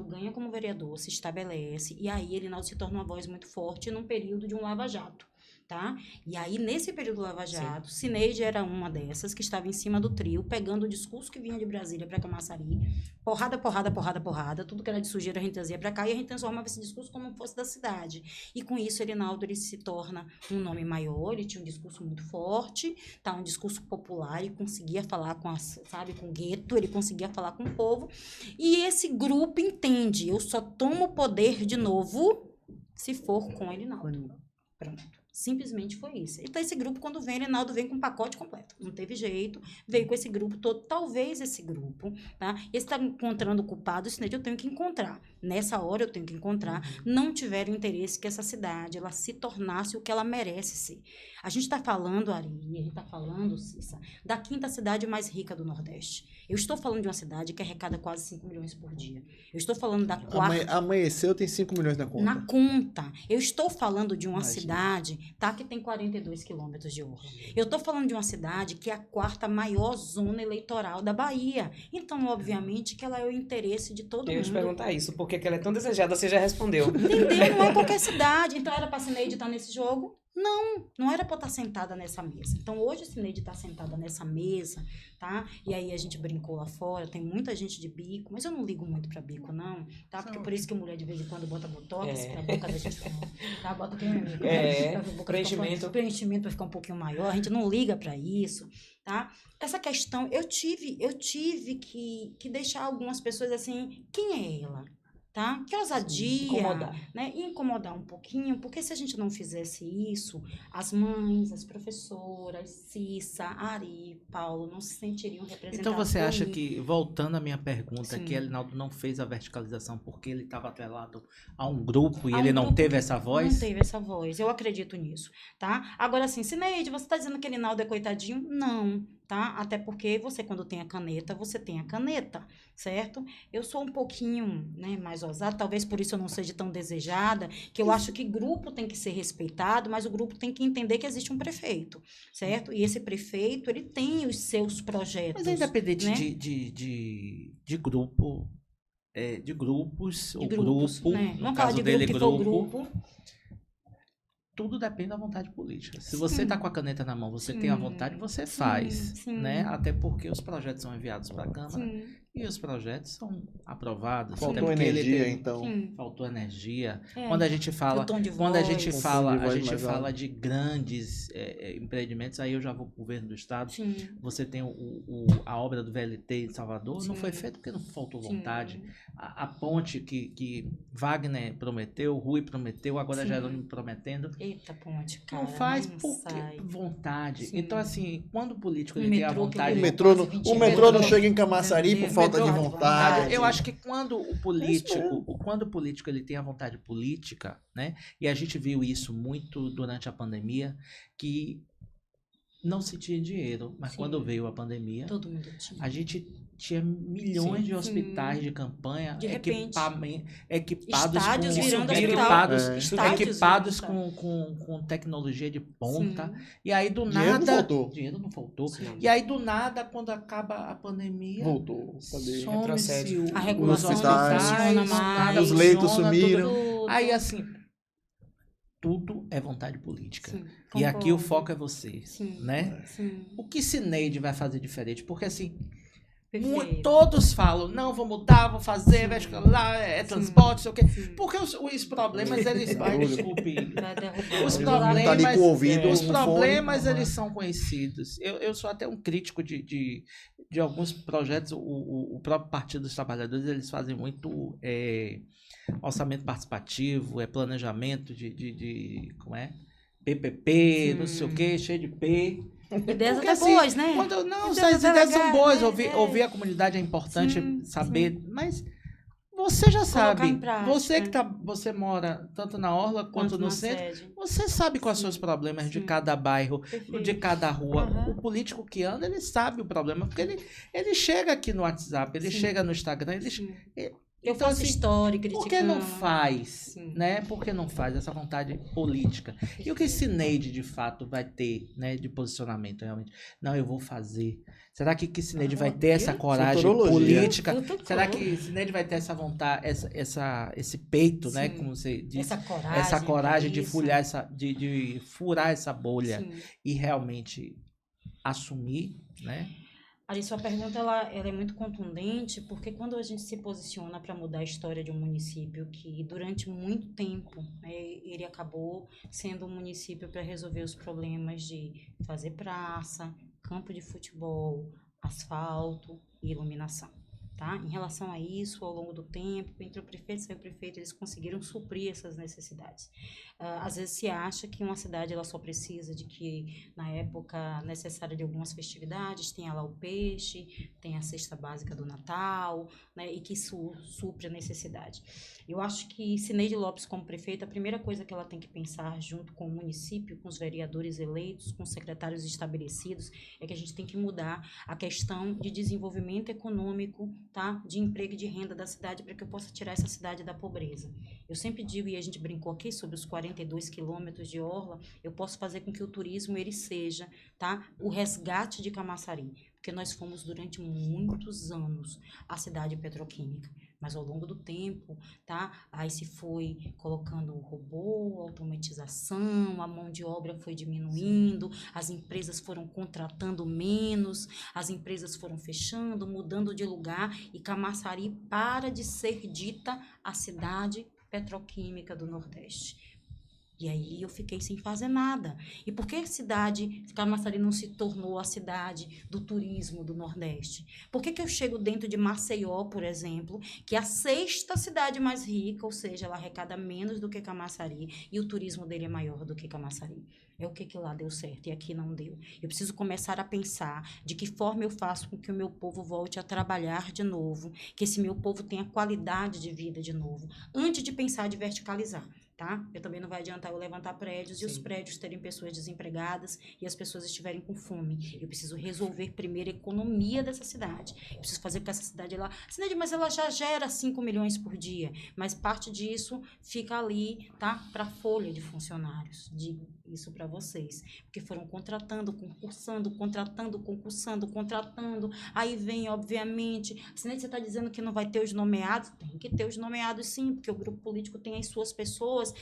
ganha como vereador, se estabelece, e aí Elinaldo se torna uma voz muito forte num período de um lava-jato, tá? E aí, nesse período do lava-jato, Cineide era uma dessas que estava em cima do trio, pegando o discurso que vinha de Brasília para Camaçari, porrada, tudo que era de sujeira a gente trazia para cá, e a gente transformava esse discurso como se fosse da cidade. E com isso, Elinaldo, ele se torna um nome maior, ele tinha um discurso muito forte, tá? Um discurso popular, ele conseguia falar com com o gueto, ele conseguia falar com o povo, e esse grupo entende, eu só tomo poder de novo se for com Elinaldo. Pronto. Simplesmente foi isso. Então, esse grupo, quando vem, Elinaldo vem com um pacote completo. Não teve jeito. Veio com esse grupo todo. Talvez esse grupo, tá? Esse está encontrando o culpado, isso eu tenho que encontrar. Nessa hora, eu tenho que encontrar. Não tiveram interesse que essa cidade, ela se tornasse o que ela merece ser. A gente está falando, Ari, a gente está falando, Cissa, da quinta cidade mais rica do Nordeste. Eu estou falando de uma cidade que arrecada quase 5 milhões por dia. Eu estou falando da quarta... Amanheceu, tem 5 milhões na conta. Na conta. Eu estou falando de uma cidade, tá, que tem 42 quilômetros de orla. Eu estou falando de uma cidade que é a quarta maior zona eleitoral da Bahia. Então, obviamente, que ela é o interesse de todo mundo. Eu ia te perguntar isso, porque que ela é tão desejada, você já respondeu. Entendeu? Não é qualquer cidade. Então, era para a Cineide estar nesse jogo? Não era para estar sentada nessa mesa. Então, hoje a Cineide está sentada nessa mesa, tá? E aí a gente brincou lá fora, tem muita gente de bico, mas eu não ligo muito para bico, não, tá? Porque por isso que a mulher de vez em quando bota botox, pra boca da gente, tá? Bota preenchimento vai ficar um pouquinho maior, a gente não liga para isso, tá? Essa questão, eu tive que deixar algumas pessoas assim, quem é ela? Tá? Que ousadia, né? Incomodar um pouquinho, porque se a gente não fizesse isso, as mães, as professoras, Cissa, Ari, Paulo, não se sentiriam representados. Então você acha que, voltando à minha pergunta, que Elinaldo não fez a verticalização porque ele estava atrelado a um grupo e ele não teve essa voz? Não teve essa voz, eu acredito nisso, tá? Agora, assim, Cineide, você está dizendo que Elinaldo é coitadinho? Não, tá? Até porque você, quando tem a caneta, você tem a caneta, certo? Eu sou um pouquinho, né, mais ousada, talvez por isso eu não seja tão desejada, que eu acho que grupo tem que ser respeitado, mas o grupo tem que entender que existe um prefeito, certo? E esse prefeito, ele tem os seus projetos. Mas independente, né, de grupo, de grupos, ou grupo, né? no caso dele, grupo, tudo depende da vontade política. Se você está com a caneta na mão, você tem a vontade, você faz, né? Até porque os projetos são enviados para a Câmara e os projetos são aprovados. Faltou energia, então. Faltou energia. Quando a gente fala, a gente fala de grandes empreendimentos, aí eu já vou para o governo do estado. Você tem a obra do VLT em Salvador, não foi feita porque não faltou vontade. A ponte que Wagner prometeu, Rui prometeu, agora Jerônimo prometendo. Eita, ponte, cara. Não faz por vontade. Então, assim, quando o político ele tem a vontade... O metrô não chega em Camaçari por falta de vontade. Eu acho que quando o político ele tem a vontade política, né? E a gente viu isso muito durante a pandemia, que não se tinha dinheiro, mas quando veio a pandemia, todo mundo tinha. A gente tinha milhões de hospitais de campanha, de repente, equipados com tecnologia de ponta. E aí do nada, dinheiro não faltou. E aí do nada, quando acaba a pandemia, voltou. Some-se a regulação não funciona mais, os leitos sumiram. Tudo. Aí assim, tudo é vontade política. E aqui o foco é você, né? O que Cineide vai fazer diferente? Porque assim, todos falam, não, vou mudar, vou fazer, vai lá, transporte, sei o quê. Porque os problemas, eles... desculpe. Os problemas, eles são conhecidos. Eu sou até um crítico de alguns projetos. O próprio Partido dos Trabalhadores, eles fazem muito orçamento participativo, planejamento de como é? PPP, não sei o quê, cheio de P. Ideias Porque, até assim, boas, né? Não, Ideias essas até ideias são legais, boas, né? ouvir a comunidade é importante saber, mas você já Colocar sabe, em prática. você mora tanto na orla quanto no na centro, sede. você sabe quais são os problemas de cada bairro, de Perfeito. cada rua. Aham. O político que anda, ele sabe o problema, porque ele chega aqui no WhatsApp, ele chega no Instagram, Eu então, faço assim, história, criticando. por que não faz, Sim. né? Por que não faz essa vontade política? E o que Cineide, de fato, vai ter, né, de posicionamento, realmente? Não, eu vou fazer. Será que Cineide vai ter essa coragem Futurologia. política? Será que Cineide vai ter essa vontade, esse peito, né, Sim. como você disse? Essa coragem de furar essa bolha Sim. e realmente assumir, né? Ali, sua pergunta ela é muito contundente, porque quando a gente se posiciona para mudar a história de um município que durante muito tempo, né, ele acabou sendo um município para resolver os problemas de fazer praça, campo de futebol, asfalto e iluminação. Tá? Em relação a isso, ao longo do tempo, entre o prefeito e o subprefeito, eles conseguiram suprir essas necessidades. Às vezes se acha que uma cidade ela só precisa de que, na época necessária de algumas festividades, tenha lá o peixe, tem a cesta básica do Natal, né, e que isso supre a necessidade. Eu acho que Cineide Lopes, como prefeita, a primeira coisa que ela tem que pensar junto com o município, com os vereadores eleitos, com os secretários estabelecidos, é que a gente tem que mudar a questão de desenvolvimento econômico, tá, de emprego e de renda da cidade, para que eu possa tirar essa cidade da pobreza. Eu sempre digo, e a gente brincou aqui sobre os 42 quilômetros de orla, eu posso fazer com que o turismo ele seja, tá, o resgate de Camaçari, porque nós fomos durante muitos anos a cidade petroquímica, mas ao longo do tempo, tá, aí se foi colocando o robô, automatização, a mão de obra foi diminuindo, as empresas foram contratando menos, as empresas foram fechando, mudando de lugar, e Camaçari para de ser dita a cidade petroquímica do Nordeste. E aí eu fiquei sem fazer nada. E por que Camaçari não se tornou a cidade do turismo do Nordeste? Por que eu chego dentro de Maceió, por exemplo, que é a 6ª cidade mais rica, ou seja, ela arrecada menos do que Camaçari, e o turismo dele é maior do que Camaçari? É o que lá deu certo e aqui não deu. Eu preciso começar a pensar de que forma eu faço com que o meu povo volte a trabalhar de novo, que esse meu povo tenha qualidade de vida de novo, antes de pensar de verticalizar. Tá? Eu também não vai adiantar eu levantar prédios e os prédios terem pessoas desempregadas e as pessoas estiverem com fome. Eu preciso resolver primeiro a economia dessa cidade. Eu preciso fazer com que essa cidade lá... Cidade, mas ela já gera 5 milhões por dia, mas parte disso fica ali, tá? Para a folha de funcionários. Digo isso para vocês, porque foram contratando, concursando, aí vem, obviamente, Cidade, você está dizendo que não vai ter os nomeados? Tem que ter os nomeados sim, porque o grupo político tem as suas pessoas,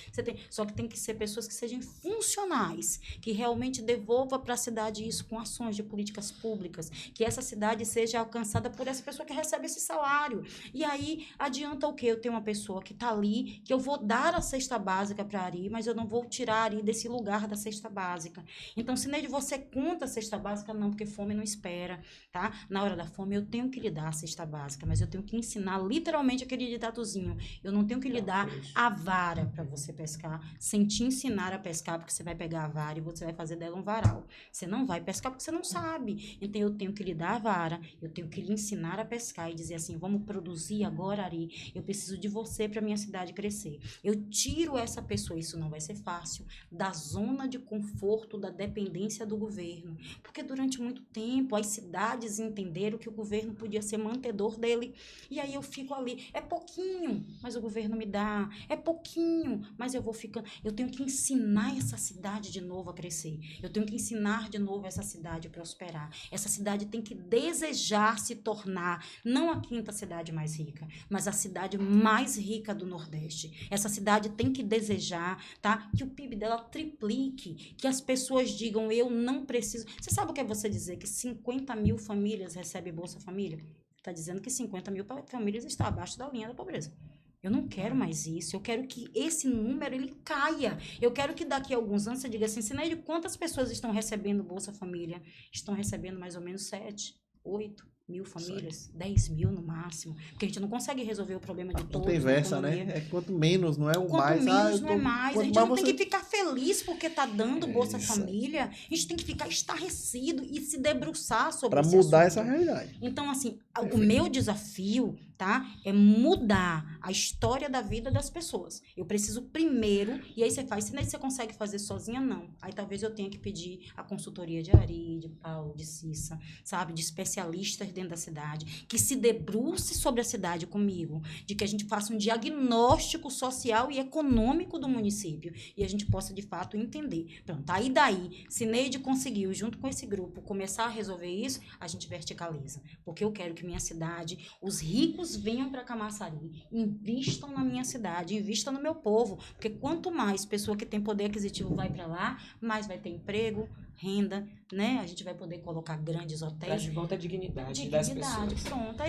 só que tem que ser pessoas que sejam funcionais, que realmente devolva para a cidade isso com ações de políticas públicas, que essa cidade seja alcançada por essa pessoa que recebe esse salário. E aí adianta o quê? Eu tenho uma pessoa que está ali, que eu vou dar a cesta básica para Ari, mas eu não vou tirar Ari desse lugar da cesta básica. Então, Cineide, você conta a cesta básica? Não, porque fome não espera, tá? Na hora da fome eu tenho que lhe dar a cesta básica, mas eu tenho que ensinar literalmente aquele ditatozinho. Eu não tenho que lhe dar a vara para você pescar, sem te ensinar a pescar, porque você vai pegar a vara e você vai fazer dela um varal. Você não vai pescar porque você não sabe. Então, eu tenho que lhe dar a vara, eu tenho que lhe ensinar a pescar e dizer assim, vamos produzir agora, Ari, eu preciso de você para minha cidade crescer. Eu tiro essa pessoa, isso não vai ser fácil, da zona de conforto, da dependência do governo. Porque durante muito tempo, as cidades entenderam que o governo podia ser mantedor dele. E aí eu fico ali, é pouquinho, mas o governo me dá, é pouquinho, mas eu vou ficando. Eu tenho que ensinar essa cidade de novo a crescer. Eu tenho que ensinar de novo essa cidade a prosperar. Essa cidade tem que desejar se tornar, não a 5ª cidade mais rica, mas a cidade mais rica do Nordeste. Essa cidade tem que desejar, tá, que o PIB dela triplique, que as pessoas digam, eu não preciso. Você sabe o que é você dizer que 50 mil famílias recebem Bolsa Família? Está dizendo que 50 mil famílias estão abaixo da linha da pobreza. Eu não quero mais isso, eu quero que esse número ele caia. Eu quero que daqui a alguns anos você diga assim, Cineide, quantas pessoas estão recebendo Bolsa Família? Estão recebendo mais ou menos 7, 8, 1.000 famílias, 10 mil no máximo, porque a gente não consegue resolver o problema de todos. Não tem versa, né? É quanto menos, não é o Quanto mais. menos não é mais. A gente não tem você... que ficar feliz porque tá dando Bolsa Família. A gente tem que ficar estarrecido e se debruçar sobre Pra esse mudar assunto. essa realidade. Então, assim, o meu desafio, tá, é mudar a história da vida das pessoas. Eu preciso primeiro, e aí você faz, se você consegue fazer sozinha, não. Aí talvez eu tenha que pedir a consultoria de Ari, de Paulo, de Cissa, sabe, de especialistas dentro da cidade, que se debruce sobre a cidade comigo, de que a gente faça um diagnóstico social e econômico do município, e a gente possa, de fato, entender. Pronto, aí daí, se Neide conseguiu, junto com esse grupo, começar a resolver isso, a gente verticaliza. Porque eu quero que minha cidade, os ricos venham para Camaçari, invistam na minha cidade, invistam no meu povo, porque quanto mais pessoa que tem poder aquisitivo vai para lá, mais vai ter emprego, renda, né? A gente vai poder colocar grandes hotéis. Traz de volta a dignidade das pessoas. Pronto.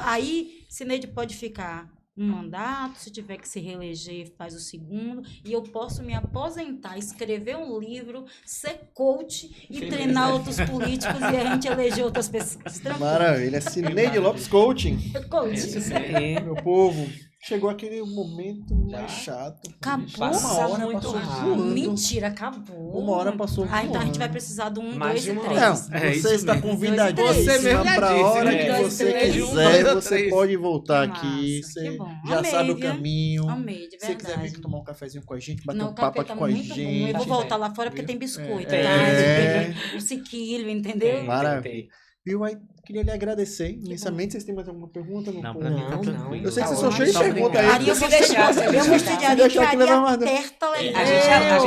Aí Cineide pode ficar um mandato, se tiver que se reeleger, faz o segundo, e eu posso me aposentar, escrever um livro, ser coach e treinar outros políticos e a gente eleger outras pessoas. Tranquilo. Maravilha. Cineide Lopes Coaching. Coach. Meu povo. Chegou aquele momento mais chato. Acabou. Passa Uma hora muito passou rápido. voando. Mentira, acabou. Uma hora passou Ah, então a gente voando. vai precisar do 1, Mais 2 de e uma 3. Não, É isso você está mesmo. convidadíssima Você mesmo já para a disse, hora né? que Dois, você três, quiser, dois, você três. pode voltar Que aqui. massa, Você que bom. já Amei, sabe o viu? caminho. Amei, de Se você quiser vir verdade. tomar um cafezinho com a gente, bater Não, um o papo café aqui tá com a muito bom. gente. Eu vou voltar lá fora porque tem biscoito, É. tá? O sequilho, entendeu? Maravilha. Viu? Aí, queria lhe agradecer imensamente. Vocês têm mais alguma pergunta? Não, povo? pra mim tá Não, tranquilo. não. Eu sei que Tá vocês são cheios de ótimo. perguntas aí. Ari, eu Se gostei deixar, de- se eu deixar. gostei de Se Ari, deixar que que Ari leva mais- aperta legal.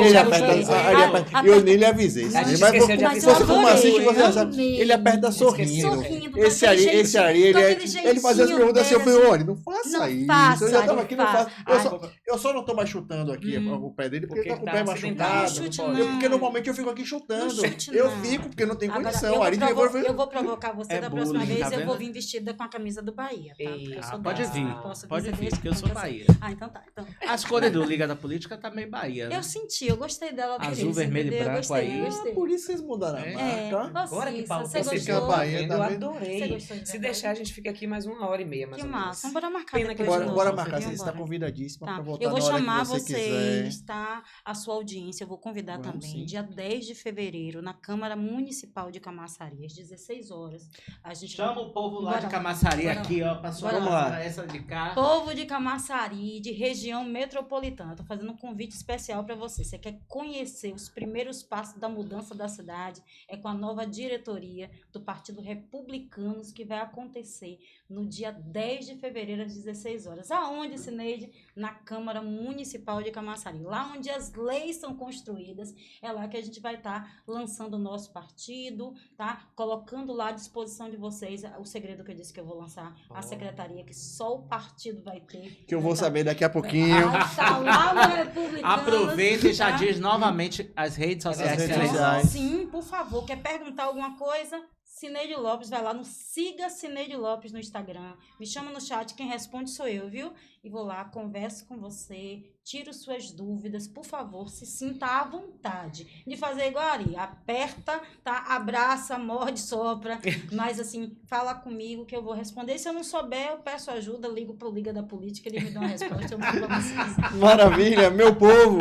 Ele aperta. Ari, Eu nem lhe avisei. A gente Mas esqueceu de se avisar. você for Mas eu assistir, você já adorei, sabe. amei. Ele aperta sorrindo. Sorrindo, Esse com Ari, aquele esse Ari, jeitinho, ele com aquele ele fazia as jeitinho perguntas assim, eu dele, falei, olha, não faça não isso. faça, Eu já tava não aqui, não faço. faça. Eu só não tô mais chutando aqui o pé dele porque ele tá com o pé tá machucado. Não chute, Não não. pode. Porque normalmente eu fico aqui Não chutando. chute, Eu não. fico porque não tem Agora, condição. Ari eu vou provocar você É da próxima bullying, vez. tá Eu vou vendo? vir vestida com a camisa do Bahia, tá? Porque eu sou Pode dessa, vir, não posso pode dizer vir, desde porque eu sou nunca sei. Bahia. Ah, então tá. Então. As cores do Liga da Política tá meio Bahia, né? Eu senti, eu gostei dela. por Azul, isso, vermelho e entendeu? Eu branco gostei, aí. eu gostei. Por isso vocês mudaram a É, marca. Agora que Paulo você percebeu gostou? a Bahia, eu tá vendo? Você adorei. gostou de Se verdade? deixar, a gente fica aqui mais 1h30, mais Que ou menos. massa. Bora marcar Pena que depois de novo. Bora marcar, Viu? você está Bora. convidadíssima Tá. para voltar Eu vou na hora chamar que você vocês, quiser. tá? A sua audiência, eu vou convidar Vamos também. sim. Dia 10 de fevereiro, na Câmara Municipal de Camaçari, às 16 horas. A gente Chama o povo lá Bora de lá. Camaçari Bora aqui, ó, pra sua Bora lá. essa de cá. Povo de Camaçari, de região metropolitana, estou fazendo um convite especial para você. Você quer conhecer os primeiros passos da mudança da cidade? É com a nova diretoria do Partido Republicanos que vai acontecer no dia 10 de fevereiro, às 16 horas. Aonde, Cineide? Na Câmara Municipal de Camaçari. Lá onde as leis são construídas, é lá que a gente vai estar lançando o nosso partido, tá? Colocando lá à disposição de vocês o segredo que eu disse que eu vou lançar, a secretaria que só o partido vai ter. Que eu vou Vai tá- saber daqui a pouquinho. Vai tá lá no Republicanos. Aproveita e já tá? diz novamente as redes sociais. As redes que ela- sociais. Sim, por favor. Quer perguntar alguma coisa? Cineide Lopes, vai lá no Siga Cineide Lopes no Instagram. Me chama no chat, quem responde sou eu, viu? E vou lá, converso com você, tiro suas dúvidas, por favor, se sinta à vontade de fazer igual a Ari. Aperta, tá? Abraça, morde, sopra. Mas assim, fala comigo que eu vou responder. Se eu não souber, eu peço ajuda, ligo pro Liga da Política, ele me dá uma resposta, eu mando pra vocês. Maravilha, meu povo.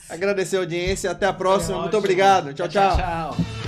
Agradecer a audiência. Até a próxima. Muito Ótimo. obrigado. Tchau, tchau. Tchau.